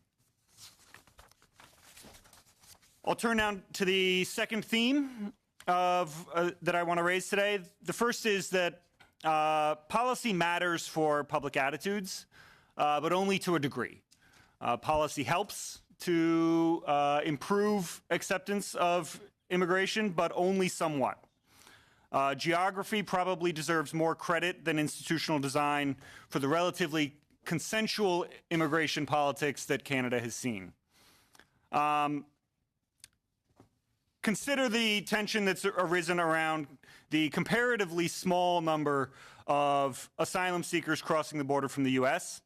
I'll turn now to the second theme that I want to raise today. The first is that policy matters for public attitudes, but only to a degree. Policy helps to improve acceptance of immigration, but only somewhat. Geography probably deserves more credit than institutional design for the relatively consensual immigration politics that Canada has seen. Consider the tension that's arisen around the comparatively small number of asylum seekers crossing the border from the U.S.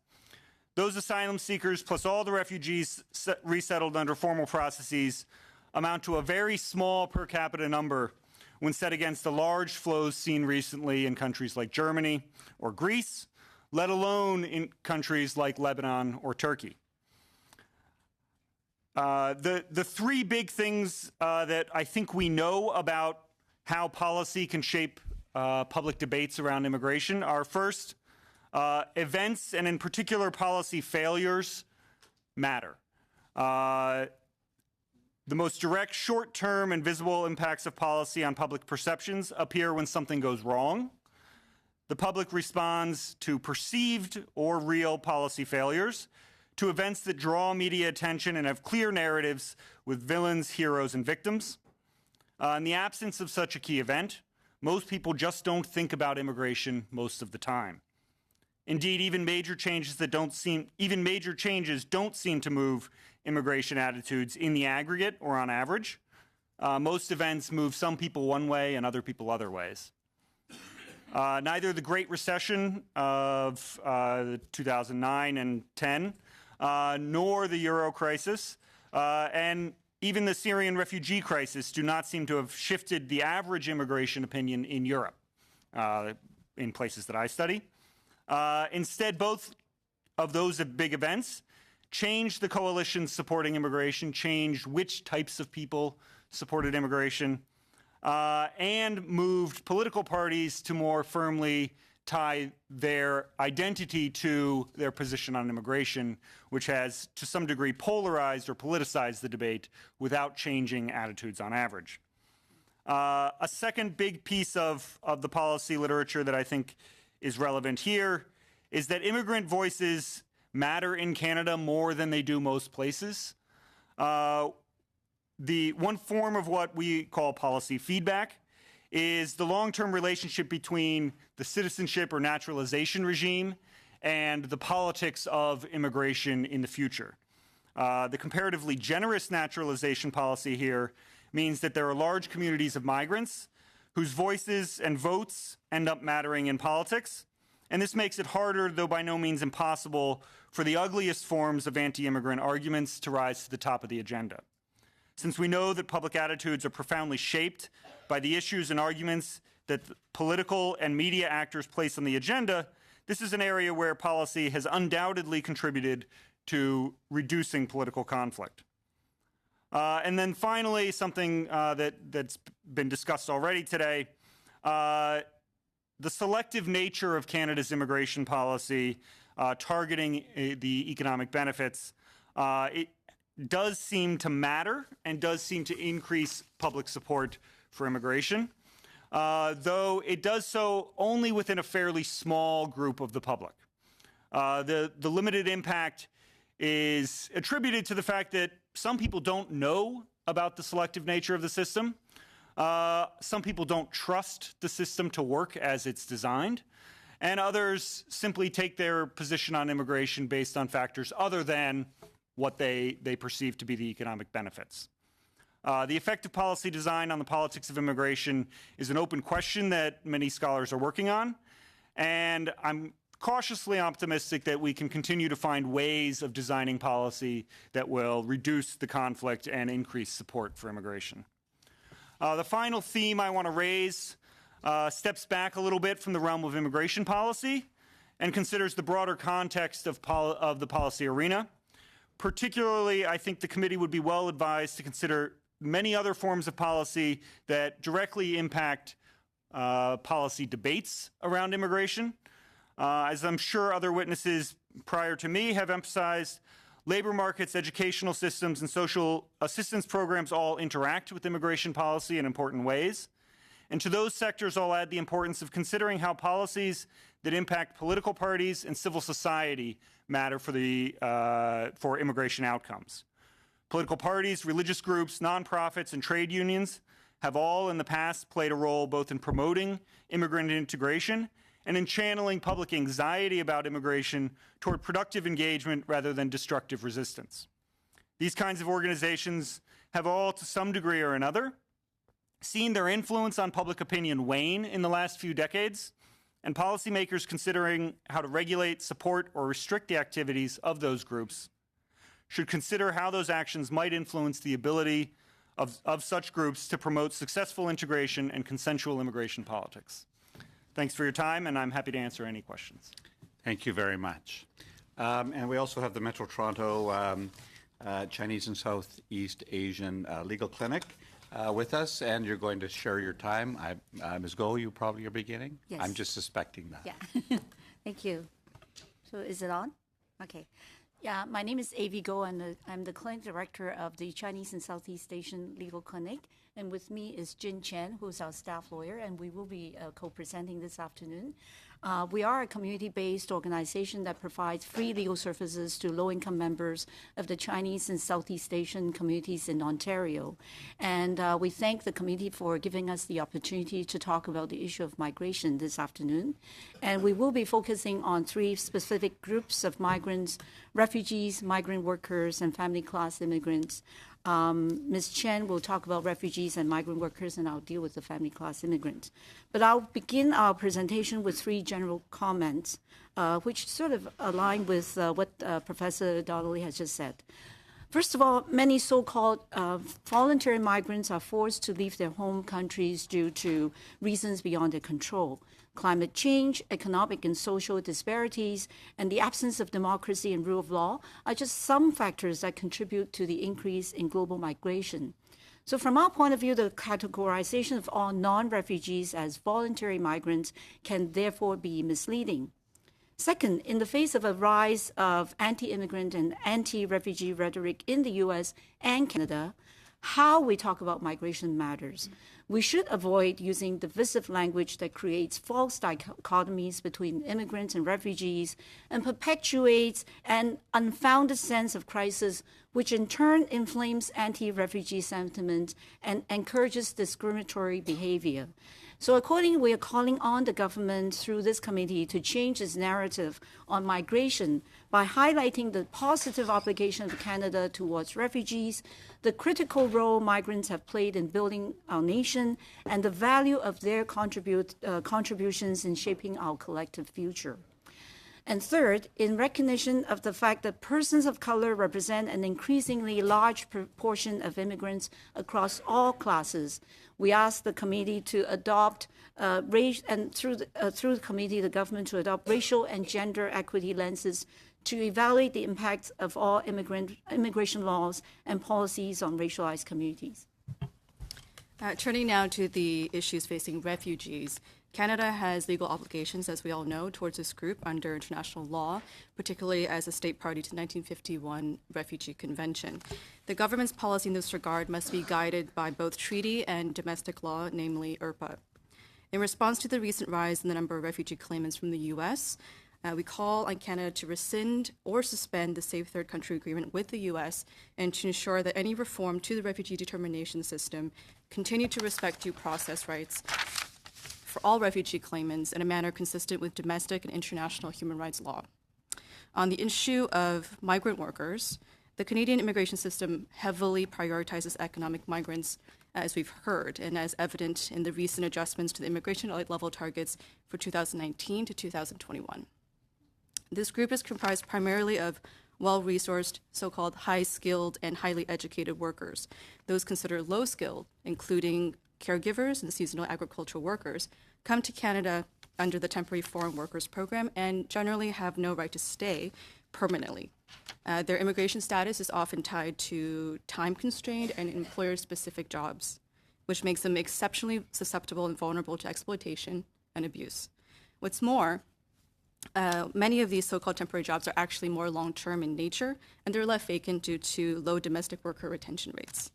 Those asylum seekers, plus all the refugees resettled under formal processes, amount to a very small per capita number when set against the large flows seen recently in countries like Germany or Greece, let alone in countries like Lebanon or Turkey. The three big things that I think we know about how policy can shape public debates around immigration are, first, events and in particular policy failures matter. The most direct, short-term, and visible impacts of policy on public perceptions appear when something goes wrong. The public responds to perceived or real policy failures, to events that draw media attention and have clear narratives with villains, heroes, and victims. In the absence of such a key event, most people just don't think about immigration most of the time. Indeed, even major changes don't seem to move immigration attitudes in the aggregate or on average. Most events move some people one way and other people other ways. Neither the Great Recession of 2009 and 10, nor the Euro crisis, and even the Syrian refugee crisis do not seem to have shifted the average immigration opinion in Europe, in places that I study. Instead, both of those big events changed the coalitions supporting immigration, changed which types of people supported immigration, and moved political parties to more firmly tie their identity to their position on immigration, which has to some degree polarized or politicized the debate without changing attitudes on average. A second big piece of the policy literature that I think is relevant here is that immigrant voices matter in Canada more than they do most places. The one form of what we call policy feedback is the long-term relationship between the citizenship or naturalization regime and the politics of immigration in the future. The comparatively generous naturalization policy here means that there are large communities of migrants whose voices and votes end up mattering in politics, and this makes it harder, though by no means impossible, for the ugliest forms of anti-immigrant arguments to rise to the top of the agenda. Since we know that public attitudes are profoundly shaped by the issues and arguments that political and media actors place on the agenda, this is an area where policy has undoubtedly contributed to reducing political conflict. And then finally, something that's been discussed already today, the selective nature of Canada's immigration policy targeting the economic benefits, it does seem to matter and does seem to increase public support for immigration, though it does so only within a fairly small group of the public. The limited impact is attributed to the fact that some people don't know about the selective nature of the system. Some people don't trust the system to work as it's designed, and others simply take their position on immigration based on factors other than what they perceive to be the economic benefits. The effect of policy design on the politics of immigration is an open question that many scholars are working on, and I'm cautiously optimistic that we can continue to find ways of designing policy that will reduce the conflict and increase support for immigration. The final theme I want to raise steps back a little bit from the realm of immigration policy and considers the broader context of the policy arena. Particularly, I think the committee would be well advised to consider many other forms of policy that directly impact policy debates around immigration. As I'm sure other witnesses prior to me have emphasized, labor markets, educational systems, and social assistance programs all interact with immigration policy in important ways. And to those sectors, I'll add the importance of considering how policies that impact political parties and civil society matter for immigration outcomes. Political parties, religious groups, nonprofits, and trade unions have all in the past played a role both in promoting immigrant integration and in channeling public anxiety about immigration toward productive engagement rather than destructive resistance. These kinds of organizations have all, to some degree or another, seen their influence on public opinion wane in the last few decades, and policymakers considering how to regulate, support, or restrict the activities of those groups should consider how those actions might influence the ability of such groups to promote successful integration and consensual immigration politics. Thanks for your time, and I'm happy to answer any questions. Thank you very much. And we also have the Metro Toronto Chinese and Southeast Asian Legal Clinic with us, and you're going to share your time. Ms. Goh, you probably are beginning? Yes. I'm just suspecting that. Yeah. Thank you. So is it on? Okay. Yeah, my name is Avi Go, and I'm the clinic director of the Chinese and Southeast Asian Legal Clinic. And with me is Jin Chen, who's our staff lawyer, and we will be co-presenting this afternoon. We are a community-based organization that provides free legal services to low-income members of the Chinese and Southeast Asian communities in Ontario. And we thank the committee for giving us the opportunity to talk about the issue of migration this afternoon. And we will be focusing on 3 specific groups of migrants: refugees, migrant workers, and family class immigrants. Ms. Chen will talk about refugees and migrant workers, and I'll deal with the family class immigrants. But I'll begin our presentation with 3 general comments, which sort of align with what Professor Donnelly has just said. First of all, many so-called voluntary migrants are forced to leave their home countries due to reasons beyond their control. Climate change, economic and social disparities, and the absence of democracy and rule of law are just some factors that contribute to the increase in global migration. So from our point of view, the categorization of all non-refugees as voluntary migrants can therefore be misleading. Second, in the face of a rise of anti-immigrant and anti-refugee rhetoric in the US and Canada, how we talk about migration matters. We should avoid using divisive language that creates false dichotomies between immigrants and refugees and perpetuates an unfounded sense of crisis, which in turn inflames anti-refugee sentiment and encourages discriminatory behavior. So accordingly, we are calling on the government through this committee to change its narrative on migration by highlighting the positive obligation of Canada towards refugees, the critical role migrants have played in building our nation, and the value of their contributions in shaping our collective future. And third, in recognition of the fact that persons of color represent an increasingly large proportion of immigrants across all classes, we ask the committee to adopt through the committee, the government to adopt racial and gender equity lenses to evaluate the impacts of all immigration laws and policies on racialized communities. Turning now to the issues facing refugees, Canada has legal obligations, as we all know, towards this group under international law, particularly as a state party to the 1951 Refugee Convention. The government's policy in this regard must be guided by both treaty and domestic law, namely IRPA. In response to the recent rise in the number of refugee claimants from the U.S., we call on Canada to rescind or suspend the Safe Third Country Agreement with the U.S. and to ensure that any reform to the refugee determination system continue to respect due process rights for all refugee claimants in a manner consistent with domestic and international human rights law. On the issue of migrant workers, the Canadian immigration system heavily prioritizes economic migrants, as we've heard, and as evident in the recent adjustments to the immigration level targets for 2019 to 2021. This group is comprised primarily of well-resourced, so-called high-skilled and highly educated workers. Those considered low-skilled, including caregivers and seasonal agricultural workers, come to Canada under the Temporary Foreign Workers Program and generally have no right to stay permanently. Their immigration status is often tied to time-constrained and employer-specific jobs, which makes them exceptionally susceptible and vulnerable to exploitation and abuse. What's more, many of these so-called temporary jobs are actually more long-term in nature, and they're left vacant due to low domestic worker retention rates.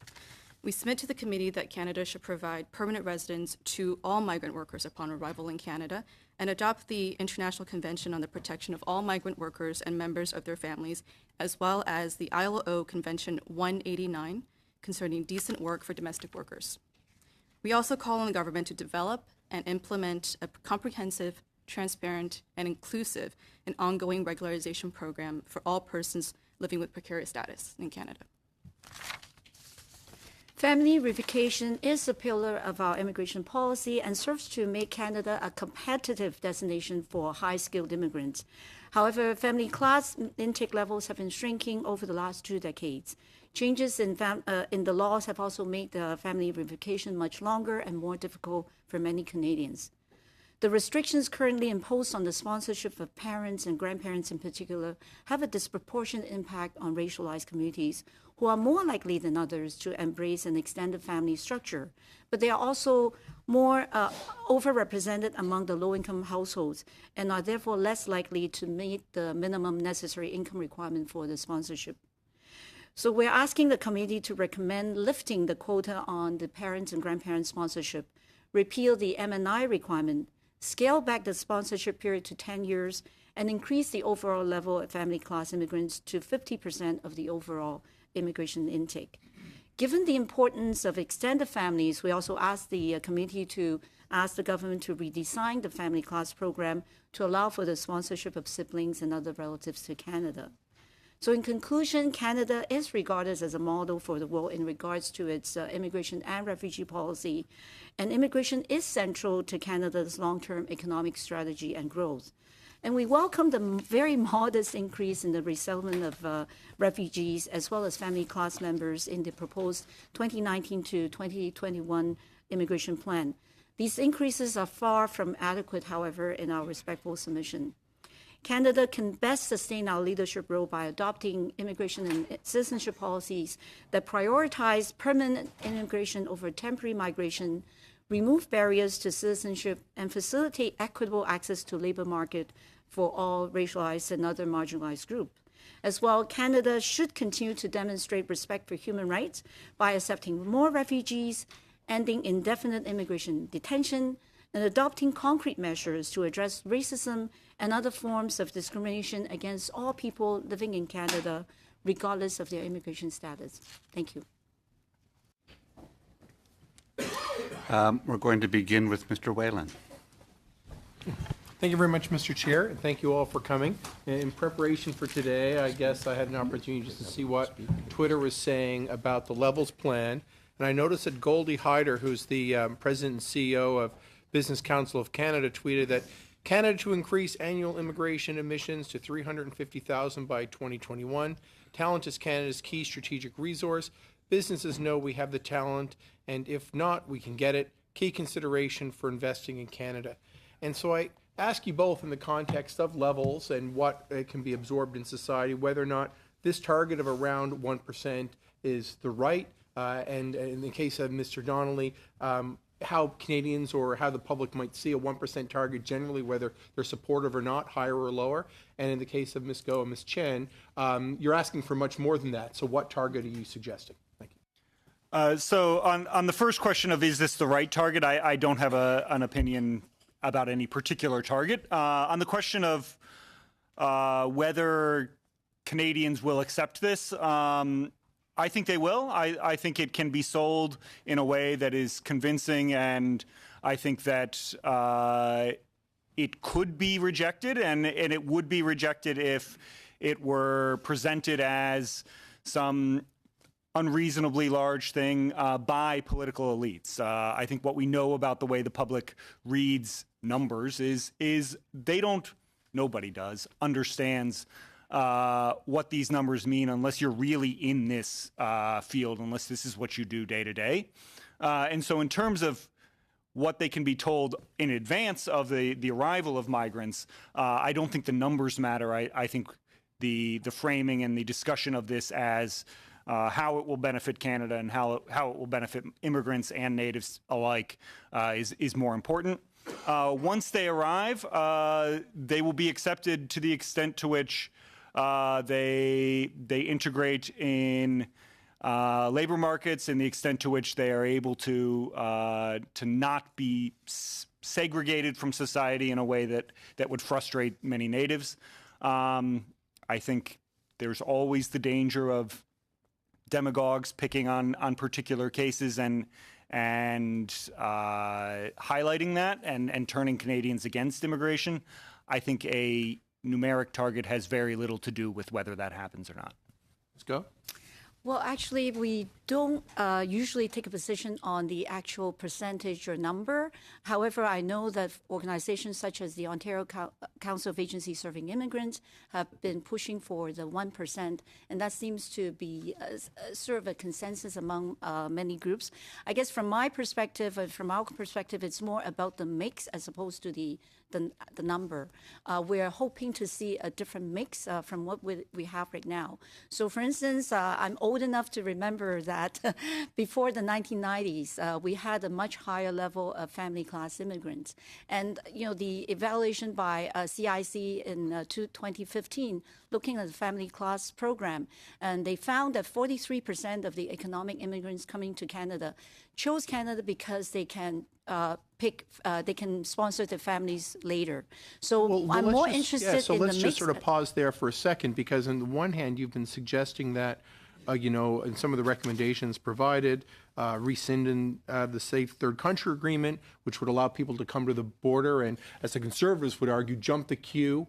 We submit to the committee that Canada should provide permanent residence to all migrant workers upon arrival in Canada and adopt the International Convention on the Protection of All Migrant Workers and Members of Their Families, as well as the ILO Convention 189 concerning decent work for domestic workers. We also call on the government to develop and implement a comprehensive, transparent, and inclusive and ongoing regularization program for all persons living with precarious status in Canada. Family reunification is a pillar of our immigration policy and serves to make Canada a competitive destination for high-skilled immigrants. However, family class intake levels have been shrinking over the last 2 decades. Changes in the laws have also made the family reunification much longer and more difficult for many Canadians. The restrictions currently imposed on the sponsorship of parents and grandparents in particular have a disproportionate impact on racialized communities who are more likely than others to embrace an extended family structure, but they are also more overrepresented among the low-income households and are therefore less likely to meet the minimum necessary income requirement for the sponsorship. So we're asking the committee to recommend lifting the quota on the parents and grandparents sponsorship, repeal the M&I requirement, scale back the sponsorship period to 10 years, and increase the overall level of family class immigrants to 50% of the overall immigration intake. Given the importance of extended families, we also asked the committee to ask the government to redesign the family class program to allow for the sponsorship of siblings and other relatives to Canada. So in conclusion, Canada is regarded as a model for the world in regards to its immigration and refugee policy, and immigration is central to Canada's long-term economic strategy and growth. And we welcome the very modest increase in the resettlement of refugees as well as family class members in the proposed 2019 to 2021 immigration plan. These increases are far from adequate, however, in our respectful submission. Canada can best sustain our leadership role by adopting immigration and citizenship policies that prioritize permanent immigration over temporary migration, remove barriers to citizenship, and facilitate equitable access to labor market for all racialized and other marginalized groups. As well, Canada should continue to demonstrate respect for human rights by accepting more refugees, ending indefinite immigration detention, and adopting concrete measures to address racism and other forms of discrimination against all people living in Canada, regardless of their immigration status. Thank you. We're going to begin with Mr. Whalen. Thank you very much, Mr. Chair, and thank you all for coming. In preparation for today, I guess I had an opportunity just to see what Twitter was saying about the Levels Plan, and I noticed that Goldie Hyder, who's the President and CEO of Business Council of Canada, tweeted that Canada to increase annual immigration admissions to 350,000 by 2021. Talent is Canada's key strategic resource. Businesses know we have the talent, and if not, we can get it. Key consideration for investing in Canada. And so I ask you both in the context of levels and what can be absorbed in society, whether or not this target of around 1% is the right, and in the case of Mr. Donnelly, how Canadians or how the public might see a 1% target generally, whether they're supportive or not, higher or lower. And in the case of Ms. Goh and Ms. Chen, you're asking for much more than that. So what target are you suggesting? Thank you. So on the first question of is this the right target, I don't have an opinion about any particular target. On the question of whether Canadians will accept this, I think they will. I think it can be sold in a way that is convincing, and I think that it could be rejected, and it would be rejected if it were presented as some unreasonably large thing by political elites. I think what we know about the way the public reads numbers is they don't, nobody does, understands what these numbers mean unless you're really in this field, unless this is what you do day to day. And so in terms of what they can be told in advance of the arrival of migrants, I don't think the numbers matter. I think the framing and the discussion of this as how it will benefit Canada and how it will benefit immigrants and natives alike is more important. Once they arrive, they will be accepted to the extent to which they integrate in labor markets, and the extent to which they are able to not be segregated from society in a way that would frustrate many natives. I think there's always the danger of demagogues picking on particular cases and highlighting that and turning Canadians against immigration. I think a numeric target has very little to do with whether that happens or not. Let's go. Well, actually, we don't usually take a position on the actual percentage or number. However, I know that organizations such as the Ontario Council of Agencies Serving Immigrants have been pushing for the 1%, and that seems to be sort of a consensus among many groups. I guess from my perspective, and from our perspective, it's more about the mix as opposed to the number. We're hoping to see a different mix from what we have right now. So, for instance, I'm old enough to remember that before the 1990s, we had a much higher level of family class immigrants. And, you know, the evaluation by CIC in 2015, looking at the family class program, and they found that 43% of the economic immigrants coming to Canada chose Canada because they can they can sponsor their families later. So I'm more interested so in the let's mix. just sort of pause there for a second, because on the one hand, you've been suggesting that, you know, in some of the recommendations provided, rescinding the Safe Third Country Agreement, which would allow people to come to the border and, as the Conservatives would argue, jump the queue.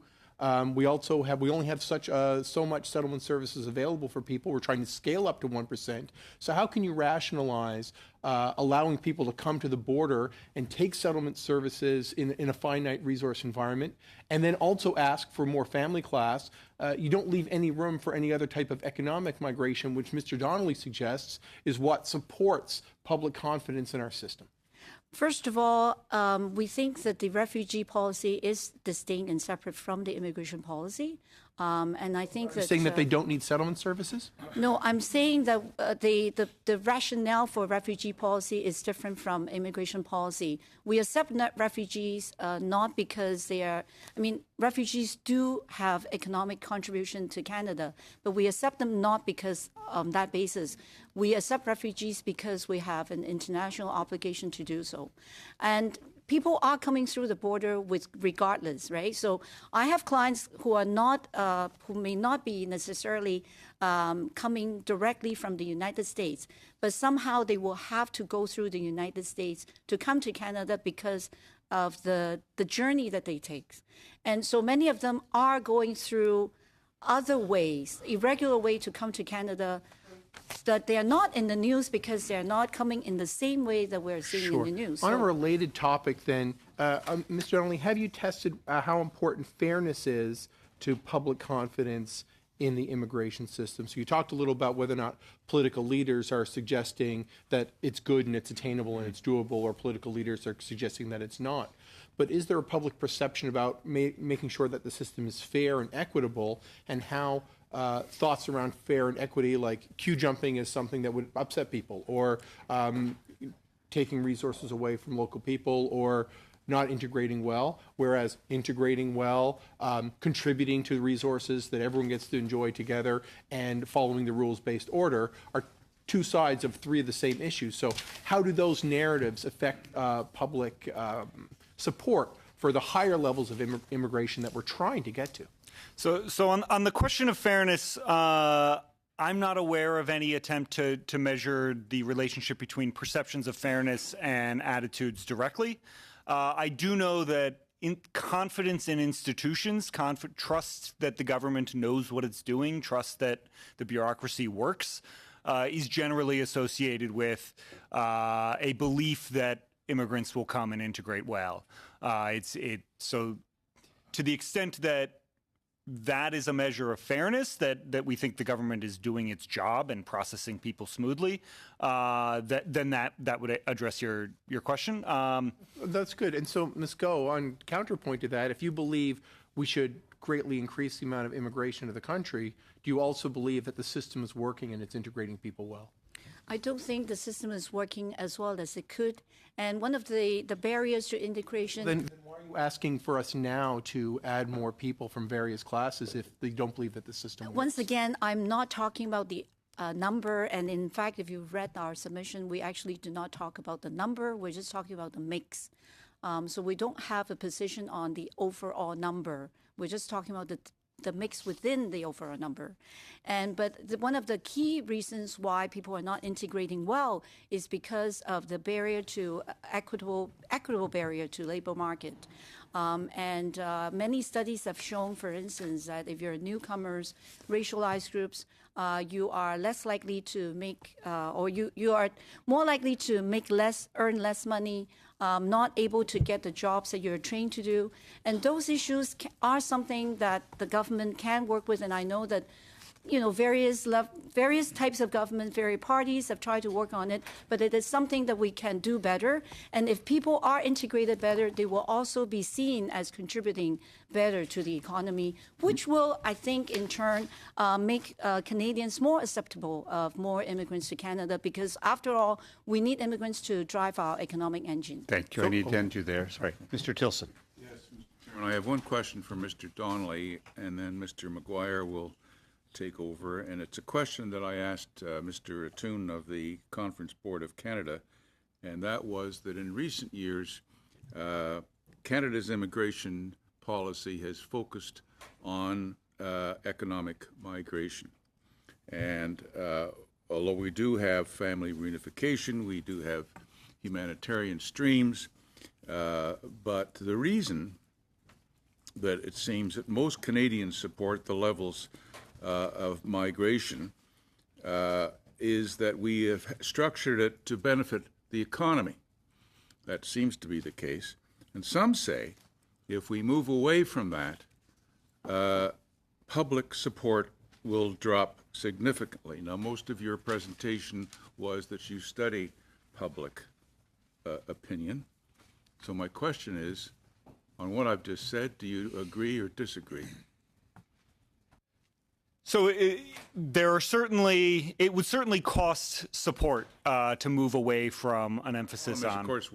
We only have so much settlement services available for people. We're trying to scale up to 1%. So how can you rationalize allowing people to come to the border and take settlement services in a finite resource environment, and then also ask for more family class? You don't leave any room for any other type of economic migration, which Mr. Donnelly suggests is what supports public confidence in our system. First of all, we think that the refugee policy is distinct and separate from the immigration policy. And I think You're saying that they don't need settlement services? No, I'm saying that the rationale for refugee policy is different from immigration policy. We accept refugees not because they are, I mean, refugees do have economic contribution to Canada, but we accept them not because on that basis. We accept refugees because we have an international obligation to do so. And people are coming through the border with regardless, right? So I have clients who are not, who may not be necessarily coming directly from the United States, but somehow they will have to go through the United States to come to Canada because of the journey that they take. And so many of them are going through other ways, irregular way to come to Canada, that they are not in the news because they're not coming in the same way that we're seeing in the news. On a related topic then, Mr. Donnelly, have you tested how important fairness is to public confidence in the immigration system? So you talked a little about whether or not political leaders are suggesting that it's good and it's attainable and it's doable, or political leaders are suggesting that it's not. But is there a public perception about making sure that the system is fair and equitable, and how thoughts around fair and equity, like queue jumping, is something that would upset people, or taking resources away from local people, or not integrating well, whereas integrating well, contributing to the resources that everyone gets to enjoy together, and following the rules-based order are two sides of three of the same issues. So how do those narratives affect public support for the higher levels of immigration that we're trying to get to? So on the question of fairness, I'm not aware of any attempt to measure the relationship between perceptions of fairness and attitudes directly. I do know that confidence in institutions, trust that the government knows what it's doing, trust that the bureaucracy works, is generally associated with a belief that immigrants will come and integrate well. So to the extent that that is a measure of fairness, that we think the government is doing its job and processing people smoothly, then that would address your question. That's good. And so, Ms. Goh, on counterpoint to that, if you believe we should greatly increase the amount of immigration to the country, do you also believe that the system is working and it's integrating people well? I don't think the system is working as well as it could. And one of the barriers to integration... Then why are you asking for us now to add more people from various classes if you don't believe that the system works? Once again, I'm not talking about the number. And in fact, if you've read our submission, we actually do not talk about the number. We're just talking about the mix. So we don't have a position on the overall number. We're just talking about the the mix within the overall number. But one of the key reasons why people are not integrating well is because of the barrier to equitable barrier to labor market. Many studies have shown, for instance, that if you're newcomers, racialized groups, you are less likely to make, or you are more likely to make less, earn less money, not able to get the jobs that you're trained to do. And those issues are something that the government can work with. And I know that, various types of government, various parties have tried to work on it, but it is something that we can do better. And if people are integrated better, they will also be seen as contributing better to the economy, which will, I think, in turn, make Canadians more acceptable of more immigrants to Canada, because after all, we need immigrants to drive our economic engine. Thank you. I need to end you there. Sorry. Mr. Tilson. Yes, Mr. Chairman, I have one question for Mr. Donnelly, and then Mr. Maguire will take over. And it's a question that I asked Mr. Attoon of the Conference Board of Canada, and that was that in recent years, Canada's immigration policy has focused on economic migration. And although we do have family reunification, we do have humanitarian streams, but the reason that it seems that most Canadians support the levels of migration is that we have structured it to benefit the economy. That seems to be the case. And some say if we move away from that, public support will drop significantly. Now, most of your presentation was that you study public opinion. So my question is, on what I've just said, do you agree or disagree? So it would certainly cost support to move away from an emphasis on. Of course,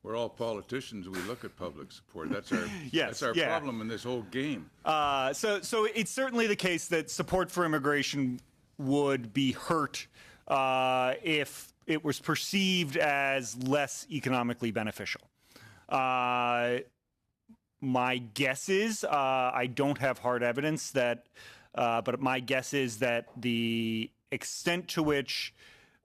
we're all politicians. We look at public support. That's our yes, problem in this whole game. So it's certainly the case that support for immigration would be hurt if it was perceived as less economically beneficial. My guess is, I don't have hard evidence that. But my guess is that the extent to which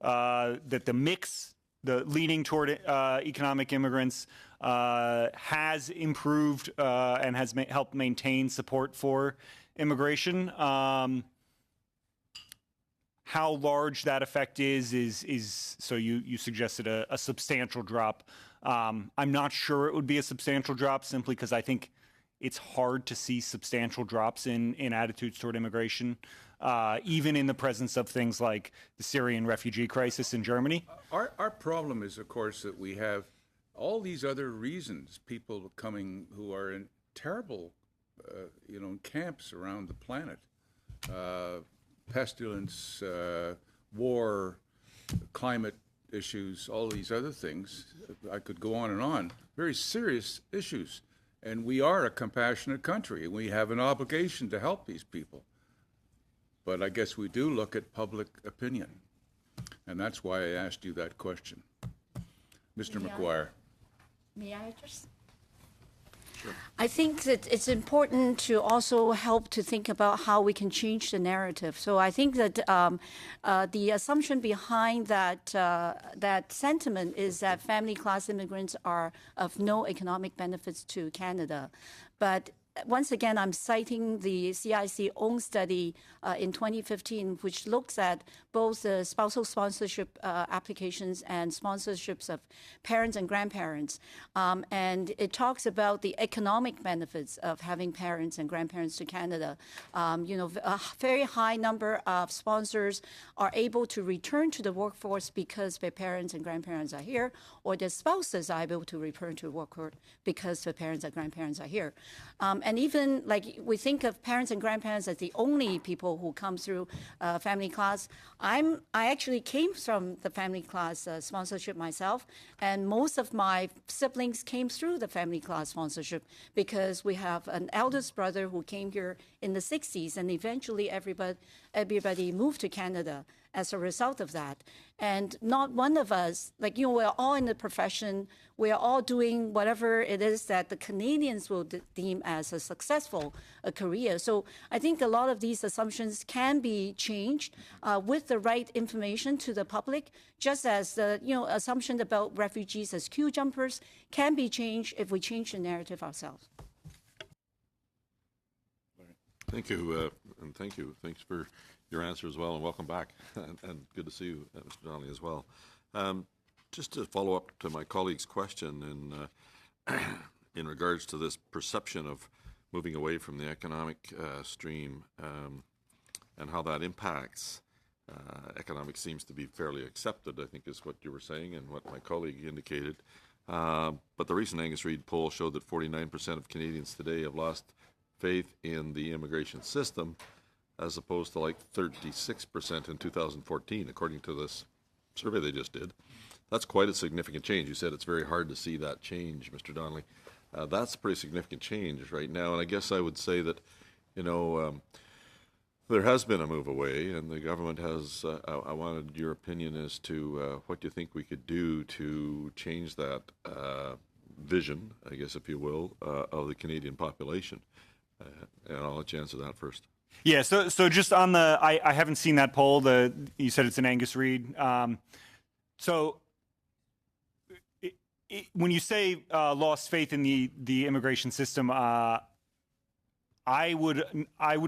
that the mix, the leaning toward economic immigrants, has improved and has helped maintain support for immigration. How large that effect is so you suggested a substantial drop. I'm not sure it would be a substantial drop, simply because I think it's hard to see substantial drops in attitudes toward immigration, even in the presence of things like the Syrian refugee crisis in Germany. Our problem is, of course, that we have all these other reasons, people coming who are in terrible, camps around the planet, pestilence, war, climate issues, all these other things. I could go on and on. Very serious issues. And we are a compassionate country, and we have an obligation to help these people. But I guess we do look at public opinion, and that's why I asked you that question. Mr. Maguire. May I just? Sure. I think that it's important to also help to think about how we can change the narrative. So I think that the assumption behind that sentiment is that family class immigrants are of no economic benefits to Canada. But once again, I'm citing the CIC own study in 2015, which looks at both the spousal sponsorship applications and sponsorships of parents and grandparents. And it talks about the economic benefits of having parents and grandparents to Canada. A very high number of sponsors are able to return to the workforce because their parents and grandparents are here, or their spouses are able to return to the workforce because their parents and grandparents are here. And even like we think of parents and grandparents as the only people who come through family class. I actually came from the family class sponsorship myself, and most of my siblings came through the family class sponsorship because we have an eldest brother who came here in the 60s, and eventually everybody moved to Canada. as a result of that. And not one of us, we're all in the profession, we're all doing whatever it is that the Canadians will deem as a successful career. So I think a lot of these assumptions can be changed with the right information to the public, just as the assumption about refugees as queue jumpers can be changed if we change the narrative ourselves. Thank you, and thank you. Thanks for your answer as well, and welcome back. and good to see you, Mr. Donnelly, as well. Just to follow up to my colleague's question in regards to this perception of moving away from the economic stream and how that impacts economic seems to be fairly accepted, I think is what you were saying and what my colleague indicated. But the recent Angus Reid poll showed that 49% of Canadians today have lost faith in the immigration system, as opposed to like 36% in 2014, according to this survey they just did. That's quite a significant change. You said it's very hard to see that change, Mr. Donnelly. That's a pretty significant change right now, and I guess I would say that, there has been a move away, and the government has. I wanted your opinion as to what you think we could do to change that vision, I guess, if you will, of the Canadian population. And I'll let you answer that first. Yeah, so just on the, I haven't seen that poll. You said it's an Angus Reid. When you say lost faith in the immigration system, I would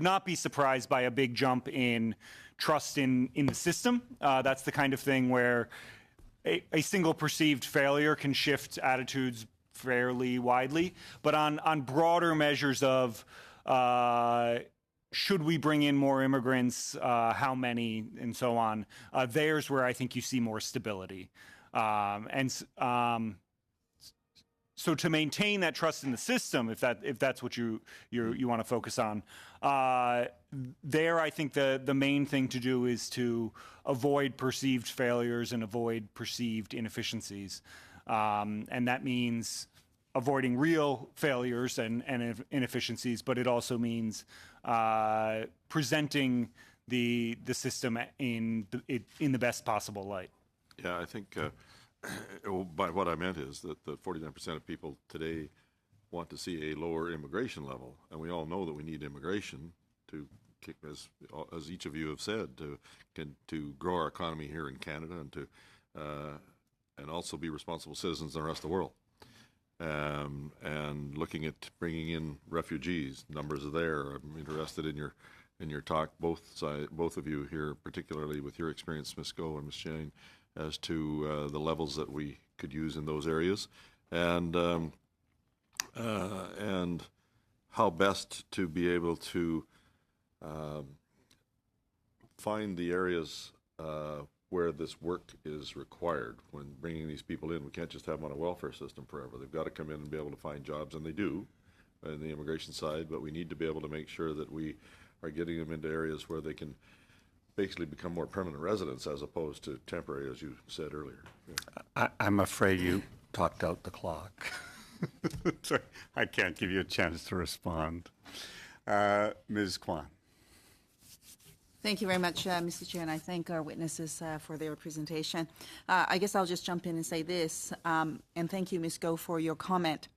not be surprised by a big jump in trust in the system. That's the kind of thing where a single perceived failure can shift attitudes fairly widely. But on broader measures of should we bring in more immigrants, how many, and so on, there's where I think you see more stability. So to maintain that trust in the system, if that's what you want to focus on, there I think the main thing to do is to avoid perceived failures and avoid perceived inefficiencies, and that means avoiding real failures and inefficiencies, but it also means presenting the system in the best possible light. Yeah, I think by what I meant is that 49% of people today want to see a lower immigration level, and we all know that we need immigration to kick, as each of you have said, to grow our economy here in Canada and also be responsible citizens in the rest of the world. And looking at bringing in refugees, numbers are there. I'm interested in your talk, both of you here, particularly with your experience, Ms. Go and Ms. Shane, as to the levels that we could use in those areas, and how best to be able to find the areas where this work is required. When bringing these people in, we can't just have them on a welfare system forever. They've got to come in and be able to find jobs, and they do in the immigration side, but we need to be able to make sure that we are getting them into areas where they can basically become more permanent residents as opposed to temporary, as you said earlier. Yeah. I'm afraid you talked out the clock. Sorry, I can't give you a chance to respond. Ms. Kwan. Thank you very much, Mr. Chair, and I thank our witnesses for their presentation. I guess I'll just jump in and say this, and thank you, Ms. Go, for your comment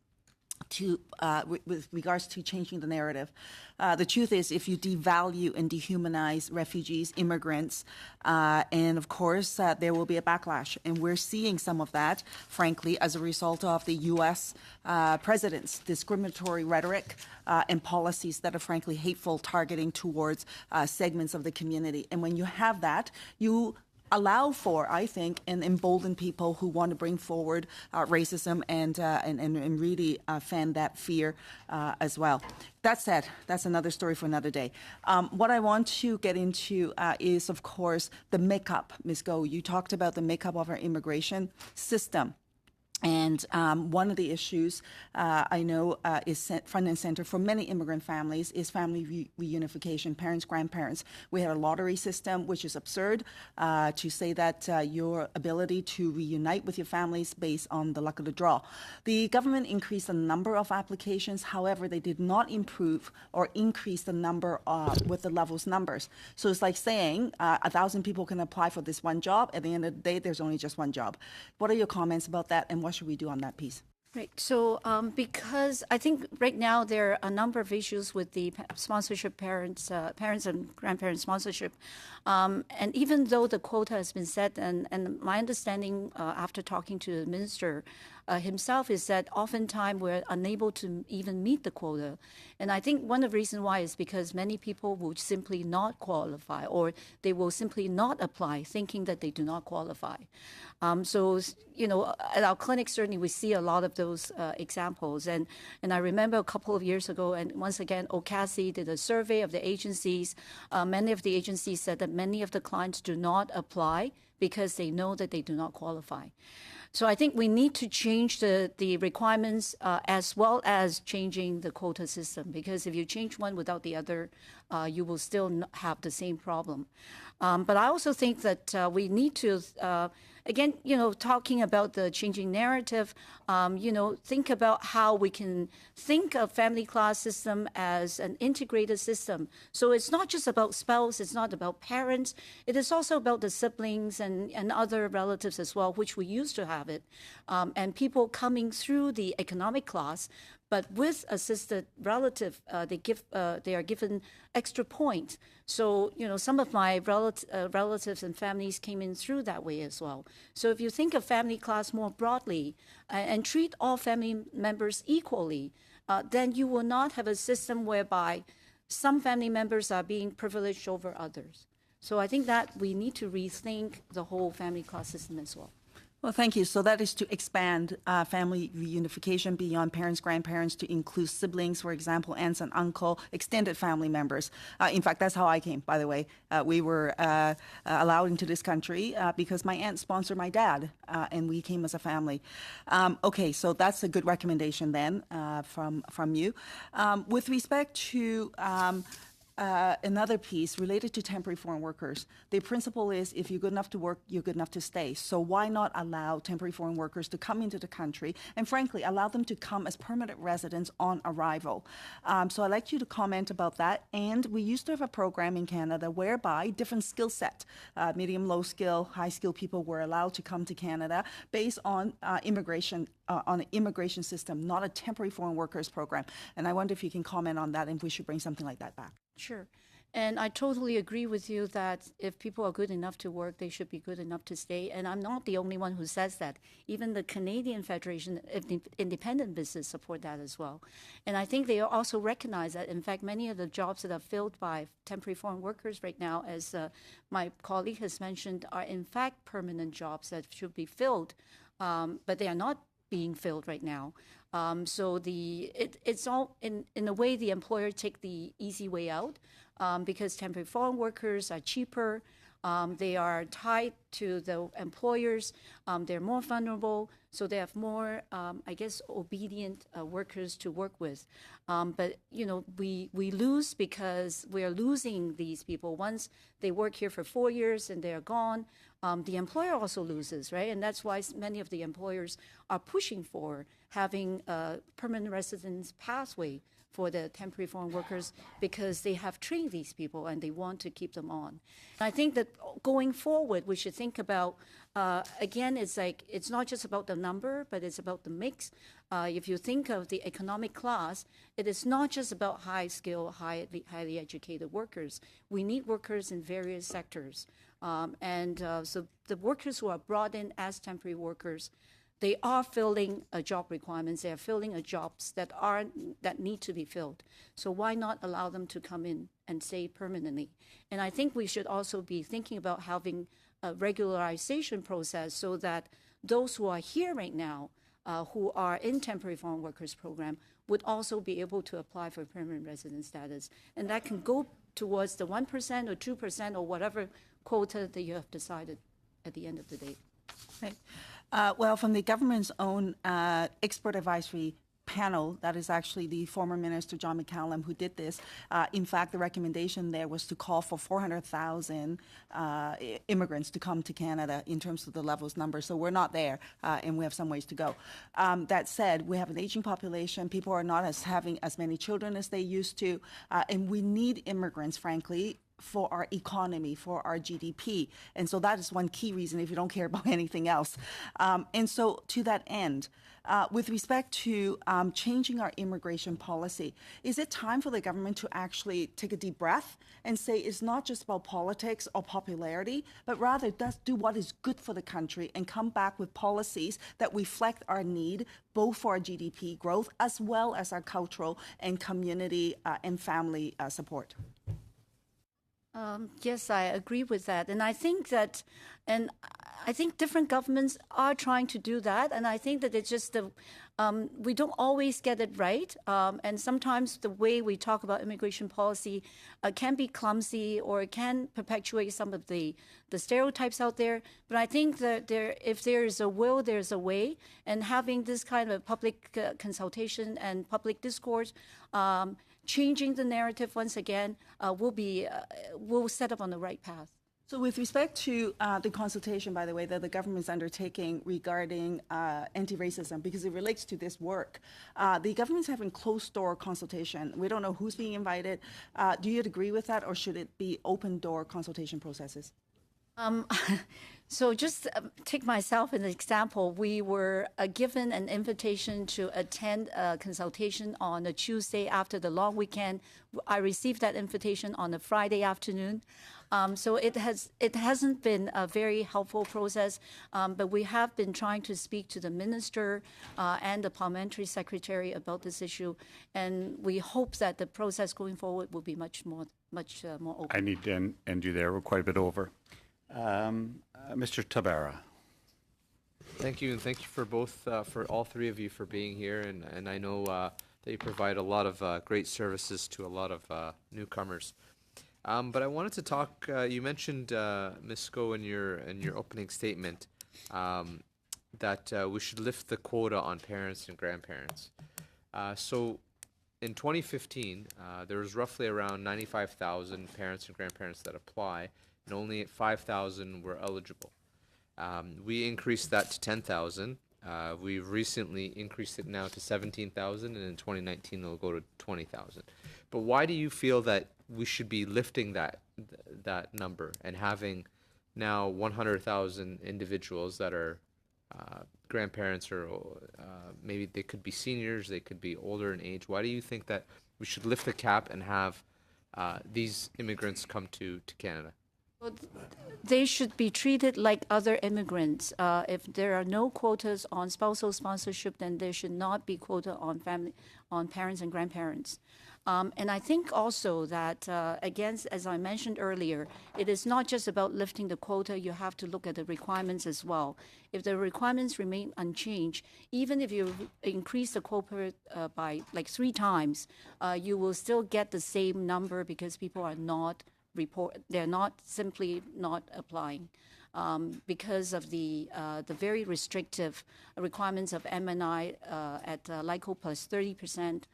with regards to changing the narrative. The truth is, if you devalue and dehumanize refugees, immigrants, and of course, there will be a backlash. And we're seeing some of that, frankly, as a result of the U.S. President's discriminatory rhetoric and policies that are frankly hateful, targeting towards segments of the community. And when you have that, you allow for, I think, and embolden people who want to bring forward racism and really fan that fear as well. That said, that's another story for another day. What I want to get into is, of course, the makeup. Ms. Go, you talked about the makeup of our immigration system. And one of the issues I know is front and center for many immigrant families is family reunification, parents, grandparents. We had a lottery system, which is absurd to say that your ability to reunite with your families based on the luck of the draw. The government increased the number of applications. However, they did not improve or increase the number with the levels numbers. So it's like saying 1,000 people can apply for this one job. At the end of the day, there's only just one job. What are your comments about that, and what should we do on that piece? Right. So, because I think right now there are a number of issues with the sponsorship parents and grandparents sponsorship, and even though the quota has been set, and my understanding after talking to the minister himself is that oftentimes we're unable to even meet the quota, and I think one of the reasons why is because many people will simply not qualify, or they will simply not apply, thinking that they do not qualify. So, you know, at our clinic, certainly we see a lot of those examples. And I remember a couple of years ago, and once again, OCASI did a survey of the agencies. Many of the agencies said that many of the clients do not apply because they know that they do not qualify. So I think we need to change the requirements as well as changing the quota system, because if you change one without the other, you will still have the same problem. But I also think that we need to, again, you know, talking about the changing narrative, you know, think about how we can think of family class system as an integrated system. So it's not just about spouse, it's not about parents, it is also about the siblings and other relatives as well, which we used to have it, and people coming through the economic class. But with assisted relative, they are given extra points. So, you know, some of my relatives and families came in through that way as well. So if you think of family class more broadly and treat all family members equally, then you will not have a system whereby some family members are being privileged over others. So I think that we need to rethink the whole family class system as well. Well, thank you. So that is to expand family reunification beyond parents, grandparents to include siblings, for example, aunts and uncle, extended family members. In fact, that's how I came, by the way. We were allowed into this country because my aunt sponsored my dad, and we came as a family. Okay, so that's a good recommendation then from you. With respect to another piece related to temporary foreign workers. The principle is if you're good enough to work, you're good enough to stay. So why not allow temporary foreign workers to come into the country and, frankly, allow them to come as permanent residents on arrival? So I'd like you to comment about that. And we used to have a program in Canada whereby different skill set, medium, low skill, high skill people were allowed to come to Canada based on immigration, on an immigration system, not a temporary foreign workers program. And I wonder if you can comment on that and if we should bring something like that back. Sure. And I totally agree with you that if people are good enough to work, they should be good enough to stay. And I'm not the only one who says that. Even the Canadian Federation of Independent Business support that as well. And I think they also recognize that, in fact, many of the jobs that are filled by temporary foreign workers right now, as my colleague has mentioned, are in fact permanent jobs that should be filled, but they are not being filled right now. So it's all, in a way, the employer take the easy way out because temporary foreign workers are cheaper. They are tied to the employers. They're more vulnerable, so they have more, I guess, obedient workers to work with. But, you know, we lose because we are losing these people. Once they work here for 4 years and they're gone, the employer also loses, right? And that's why many of the employers are pushing for having a permanent residence pathway for the temporary foreign workers because they have trained these people and they want to keep them on. And I think that going forward, we should think about, again, it's like, it's not just about the number, but it's about the mix. If you think of the economic class, it is not just about high-skilled, highly educated workers. We need workers in various sectors. So the workers who are brought in as temporary workers, they are filling job requirements. They are filling jobs that need to be filled. So why not allow them to come in and stay permanently? And I think we should also be thinking about having a regularization process so that those who are here right now, who are in temporary foreign workers program, would also be able to apply for permanent resident status. And that can go towards the 1% or 2% or whatever quota that you have decided at the end of the day. Right. Well, from the government's own expert advisory panel, that is actually the former Minister John McCallum who did this. In fact, the recommendation there was to call for 400,000 immigrants to come to Canada in terms of the levels number. So we're not there, and we have some ways to go. That said, we have an aging population. People are not having as many children as they used to, and we need immigrants, frankly, for our economy, for our GDP. And so that is one key reason if you don't care about anything else. And so to that end, with respect to changing our immigration policy, is it time for the government to actually take a deep breath and say it's not just about politics or popularity, but rather do what is good for the country and come back with policies that reflect our need both for our GDP growth as well as our cultural and community and family support? Yes, I agree with that. And I think different governments are trying to do that. And I think that it's just we don't always get it right. And sometimes the way we talk about immigration policy can be clumsy, or it can perpetuate some of the stereotypes out there. But I think that if there is a will, there's a way. And having this kind of public consultation and public discourse, changing the narrative once again will set up on the right path. So with respect to the consultation, by the way, that the government is undertaking regarding anti-racism, because it relates to this work, the government's having closed-door consultation. We don't know who's being invited. Do you agree with that, or should it be open-door consultation processes? So just take myself as an example. We were given an invitation to attend a consultation on a Tuesday after the long weekend. I received that invitation on a Friday afternoon. So it hasn't been a very helpful process, but we have been trying to speak to the minister and the parliamentary secretary about this issue, and we hope that the process going forward will be much more open. I need to end you there. We're quite a bit over. Mr. Tabara. Thank you, and thank you for for all three of you for being here. And I know that you provide a lot of great services to a lot of newcomers. But I wanted to talk. You mentioned, Ms. Sko, in your opening statement, that we should lift the quota on parents and grandparents. So, in 2015, there was roughly around 95,000 parents and grandparents that apply, and only 5,000 were eligible. We increased that to 10,000. We've recently increased it now to 17,000, and in 2019 it'll go to 20,000. But why do you feel that we should be lifting that number and having now 100,000 individuals that are grandparents, or maybe they could be seniors, they could be older in age? Why do you think that we should lift the cap and have these immigrants come to Canada? Well, they should be treated like other immigrants. If there are no quotas on spousal sponsorship, then there should not be quota on parents and grandparents. And I think also that, again, as I mentioned earlier, it is not just about lifting the quota. You have to look at the requirements as well. If the requirements remain unchanged, even if you increase the quota by like 3 times, you will still get the same number because people are not they're not simply not applying. Because of the very restrictive requirements of MNI at LICO plus 30%,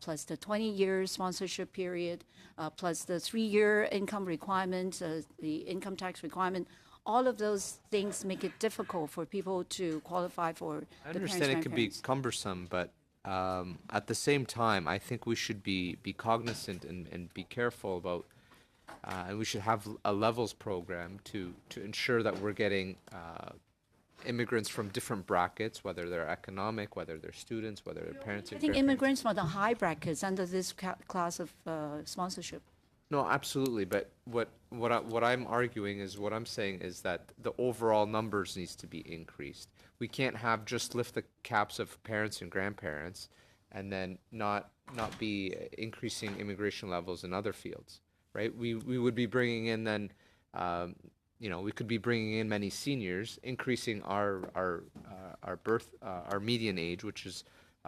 plus the 20-year sponsorship period, plus the 3-year income requirement, the income tax requirement. All of those things make it difficult for people to qualify for I the understand it could be cumbersome, but at the same time, I think we should be cognizant and be careful about. And we should have a levels program to ensure that we're getting immigrants from different brackets, whether they're economic, whether they're students, whether they're parents. I think immigrants from the high brackets under this class of sponsorship. No, absolutely. But what I'm arguing is, what I'm saying is that the overall numbers needs to be increased. We can't have just lift the caps of parents and grandparents and then not be increasing immigration levels in other fields. Right, we would be bringing in then, we could be bringing in many seniors, increasing our median age, which is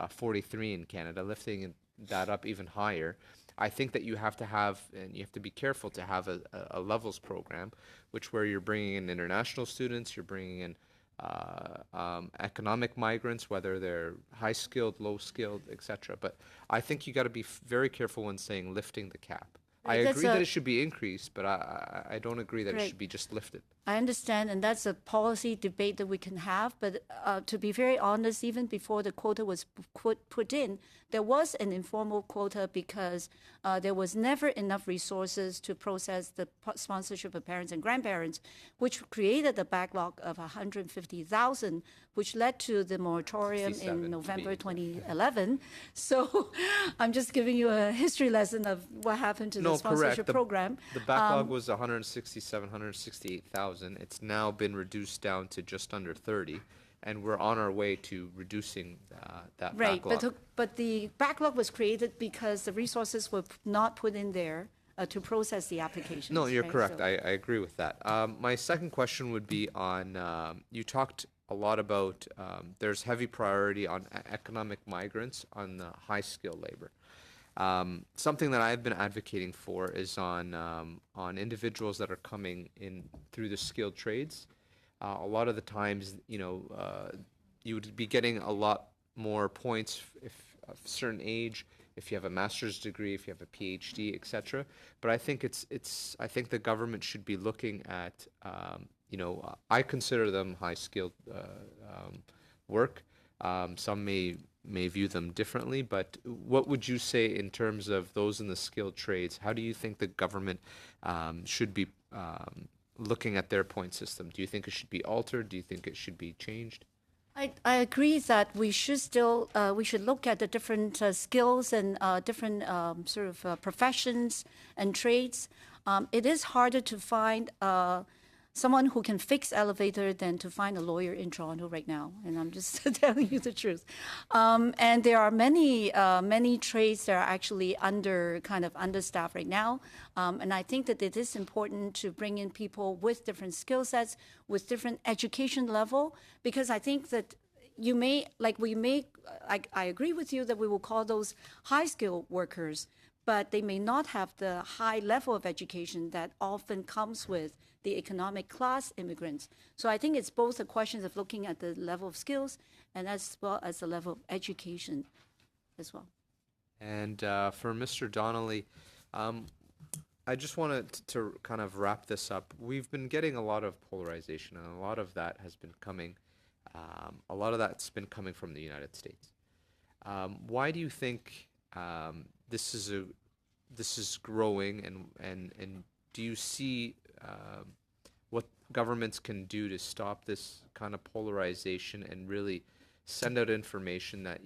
43 in Canada, lifting that up even higher. I think that you have to have, and you have to be careful to have a levels program, where you're bringing in international students, you're bringing in economic migrants, whether they're high skilled, low skilled, etc. But I think you got to be very careful when saying lifting the cap. I agree that it should be increased, but I don't agree that it should be just lifted. I understand, and that's a policy debate that we can have. But to be very honest, even before the quota was put in, there was an informal quota because there was never enough resources to process the sponsorship of parents and grandparents, which created a backlog of 150,000, which led to the moratorium in November 2011. So I'm just giving you a history lesson of what happened to the sponsorship program. The backlog was 167, 168,000. It's now been reduced down to just under 30. And we're on our way to reducing that backlog. Right, but the backlog was created because the resources were not put in there to process the applications. No, you're correct. So. I agree with that. My second question would be on, you talked a lot about there's heavy priority on economic migrants, on high-skilled labor. Something that I've been advocating for is on individuals that are coming in through the skilled trades. A lot of the times, you would be getting a lot more points if of a certain age, if you have a master's degree, if you have a PhD, etc. But I think I think the government should be looking at, I consider them high-skilled work. Some may view them differently, but what would you say in terms of those in the skilled trades? How do you think the government should be looking at their point system? Do you think it should be altered? Do you think it should be changed? I agree that we should still we should look at the different skills and different sort of professions and trades. It is harder to find someone who can fix elevator than to find a lawyer in Toronto right now, and I'm just telling you the truth. And there are many trades that are actually understaffed right now, and I think that it is important to bring in people with different skill sets, with different education level, because I think that I agree with you that we will call those high-skilled workers, but they may not have the high level of education that often comes with the economic class immigrants. So I think it's both a question of looking at the level of skills and as well as the level of education as well. And for Mr. Donnelly, I just wanted to kind of wrap this up. We've been getting a lot of polarization, and a lot of that has been coming, from the United States. Why do you think this is growing, and do you see what governments can do to stop this kind of polarization and really send out information that,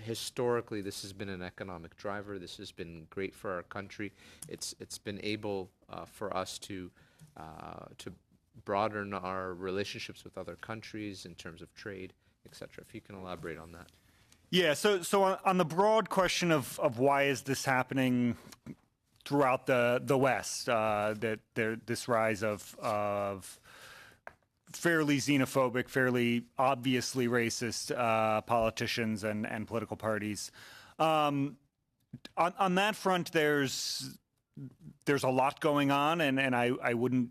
historically this has been an economic driver, this has been great for our country, it's been able for us to broaden our relationships with other countries in terms of trade, etc. If you can elaborate on that. Yeah, so on the broad question of why is this happening throughout the West, this rise of fairly xenophobic, fairly obviously racist politicians and political parties. On that front, there's a lot going on, and I wouldn't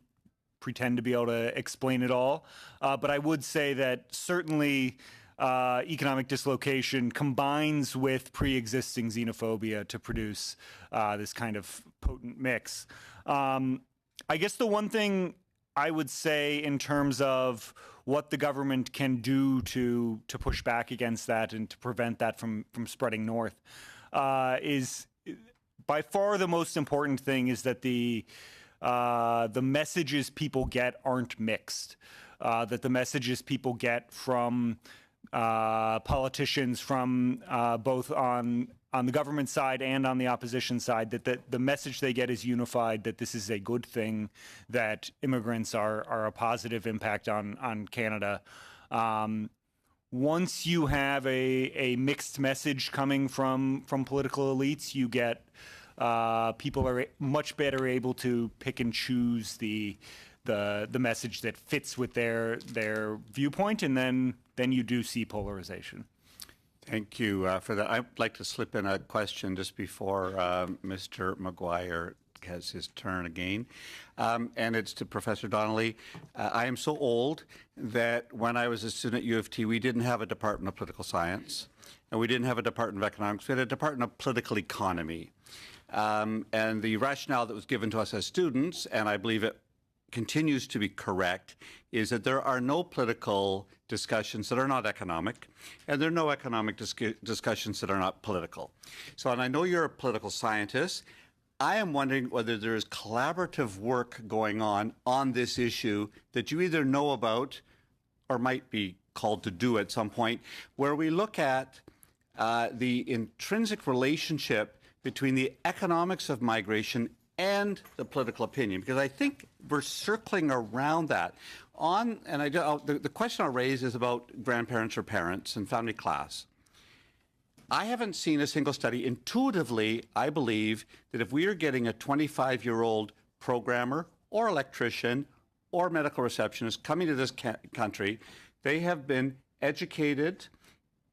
pretend to be able to explain it all, but I would say that certainly economic dislocation combines with pre-existing xenophobia to produce this kind of potent mix. I guess the one thing I would say in terms of what the government can do to push back against that and to prevent that from spreading north is by far the most important thing is that the messages people get aren't mixed, that the messages people get from politicians from both on the government side and on the opposition side, that the message they get is unified, that this is a good thing, that immigrants are a positive impact on Canada. Once you have a mixed message coming from political elites, you get people are much better able to pick and choose the message that fits with their viewpoint, and then you do see polarization. Thank you for that. I'd like to slip in a question just before Mr. Maguire has his turn again. And it's to Professor Donnelly. I am so old that when I was a student at U of T, we didn't have a Department of Political Science, and we didn't have a Department of Economics. We had a Department of Political Economy. And the rationale that was given to us as students, and I believe it continues to be correct, is that there are no political discussions that are not economic, and there are no economic discussions that are not political. So, and I know you're a political scientist. I am wondering whether there is collaborative work going on this issue that you either know about or might be called to do at some point, where we look at the intrinsic relationship between the economics of migration and the political opinion, because I think we're circling around that. The question I'll raise is about grandparents or parents and family class. I haven't seen a single study. Intuitively, I believe that if we are getting a 25-year-old programmer or electrician or medical receptionist coming to this country, they have been educated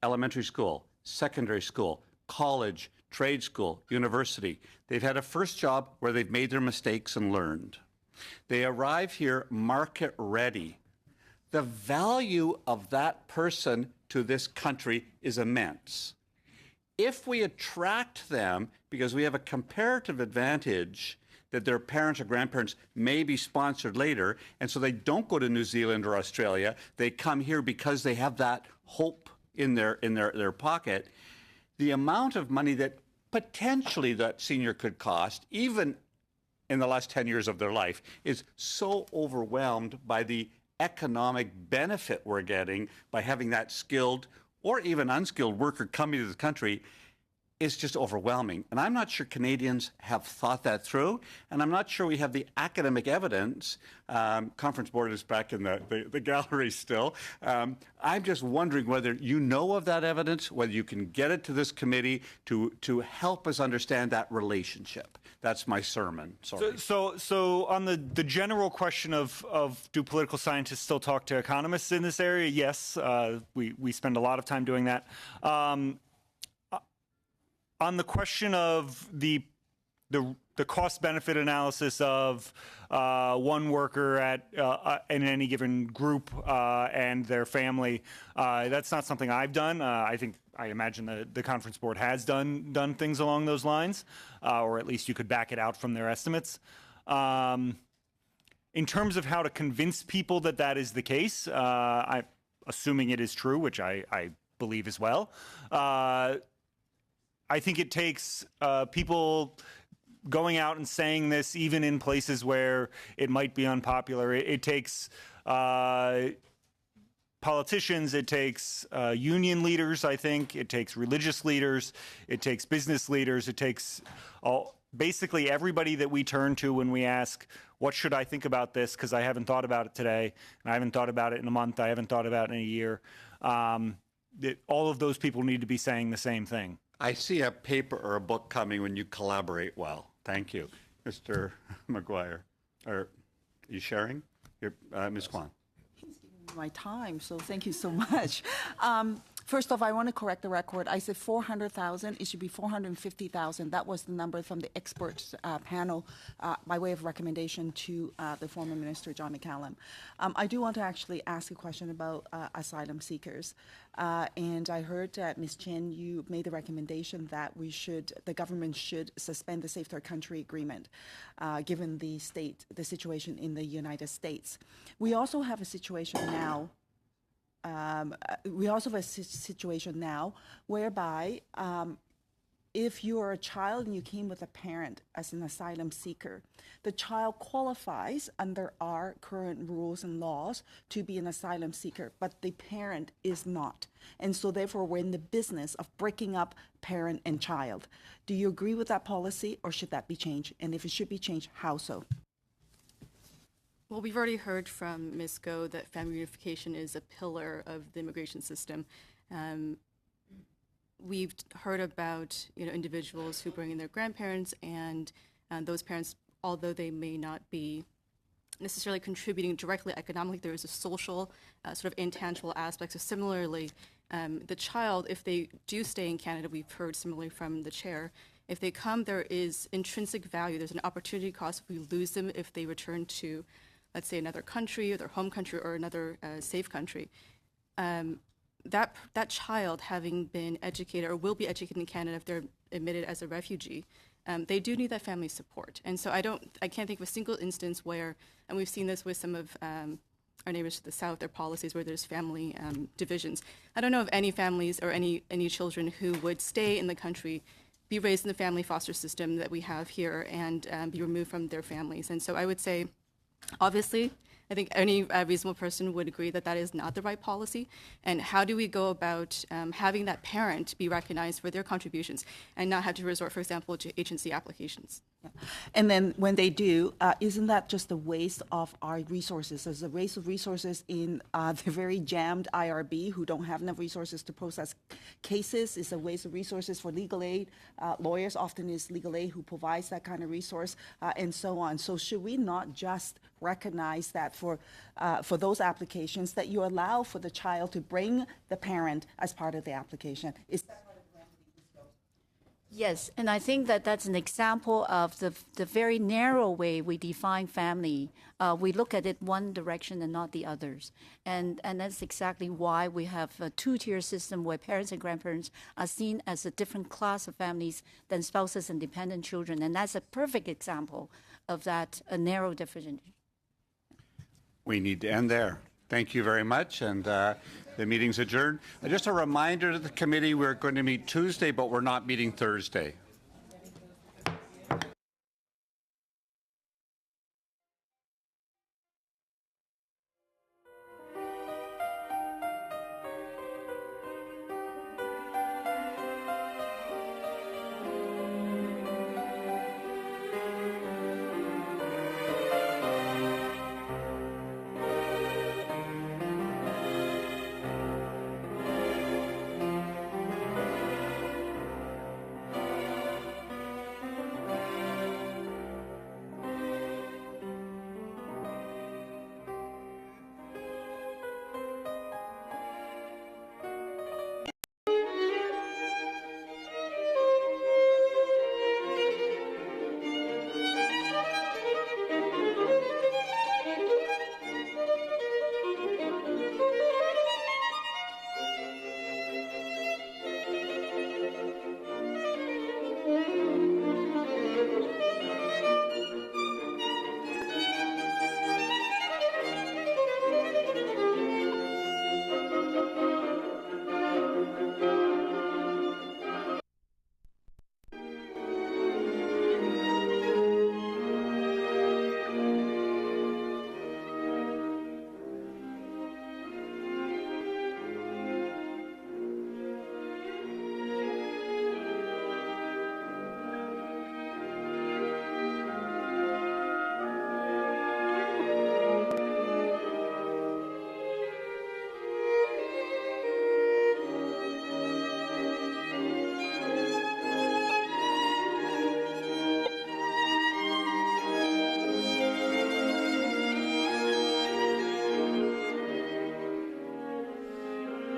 elementary school, secondary school, college, trade school, university. They've had a first job where they've made their mistakes and learned. They arrive here market ready. The value of that person to this country is immense. If we attract them because we have a comparative advantage that their parents or grandparents may be sponsored later, and so they don't go to New Zealand or Australia, they come here because they have that hope in their pocket, the amount of money that potentially that senior could cost, even in the last 10 years of their life, is so overwhelmed by the economic benefit we're getting by having that skilled or even unskilled worker coming to the country. Is just overwhelming. And I'm not sure Canadians have thought that through, and I'm not sure we have the academic evidence. Conference board is back in the gallery still. I'm just wondering whether you know of that evidence, whether you can get it to this committee to help us understand that relationship. That's my sermon. Sorry. So on the general question of do political scientists still talk to economists in this area? Yes, we spend a lot of time doing that. On the question of the cost-benefit analysis of one worker in any given group and their family, that's not something I've done. I imagine the conference board has done things along those lines, or at least you could back it out from their estimates. In terms of how to convince people that that is the case, I'm assuming it is true, which I believe as well. I think it takes people going out and saying this, even in places where it might be unpopular. It takes politicians, it takes union leaders, I think. It takes religious leaders. It takes business leaders. It takes basically everybody that we turn to when we ask, what should I think about this? Because I haven't thought about it today, and I haven't thought about it in a month. I haven't thought about it in a year. All of those people need to be saying the same thing. I see a paper or a book coming when you collaborate well. Thank you. Mr. McGuire, are you sharing? Ms. Kwan. He's giving me my time, so thank you so much. First off, I want to correct the record. I said 400,000. It should be 450,000. That was the number from the experts panel by way of recommendation to the former Minister, John McCallum. I do want to actually ask a question about asylum seekers. And I heard, Ms. Chen, you made the recommendation that the government should suspend the Safe Third Country Agreement, given the situation in the United States. We also have a situation now. Whereby if you are a child and you came with a parent as an asylum seeker, the child qualifies under our current rules and laws to be an asylum seeker, but the parent is not. And so therefore we're in the business of breaking up parent and child. Do you agree with that policy, or should that be changed? And if it should be changed, how so? Well, we've already heard from Ms. Go that family reunification is a pillar of the immigration system. We've heard about individuals who bring in their grandparents, and those parents, although they may not be necessarily contributing directly economically, there is a social sort of intangible aspect. So similarly, the child, if they do stay in Canada, we've heard similarly from the chair, If they come, there is intrinsic value. There's an opportunity cost if we lose them if they return to, let's say, another country or their home country or another safe country. That child, having been educated or will be educated in Canada if they're admitted as a refugee, they do need that family support. And so I can't think of a single instance where, and we've seen this with some of our neighbors to the south, their policies where there's family divisions. I don't know of any families or any children who would stay in the country, be raised in the family foster system that we have here, and be removed from their families. And so I would say, obviously, I think any reasonable person would agree that that is not the right policy. And how do we go about having that parent be recognized for their contributions and not have to resort, for example, to agency applications? Yeah. And then when they do, isn't that just a waste of our resources? There's a waste of resources in the very jammed IRB who don't have enough resources to process cases. It's a waste of resources for legal aid. Lawyers often is legal aid who provides that kind of resource, and so on. So should we not just recognize that for those applications that you allow for the child to bring the parent as part of the application? Is that Yes, and I think that that's an example of the very narrow way we define family. We look at it one direction and not the others. And that's exactly why we have a two-tier system where parents and grandparents are seen as a different class of families than spouses and dependent children. And that's a perfect example of that, a narrow difference. We need to end there. Thank you very much, and the meeting's adjourned. Just a reminder to the committee, we're going to meet Tuesday, but we're not meeting Thursday.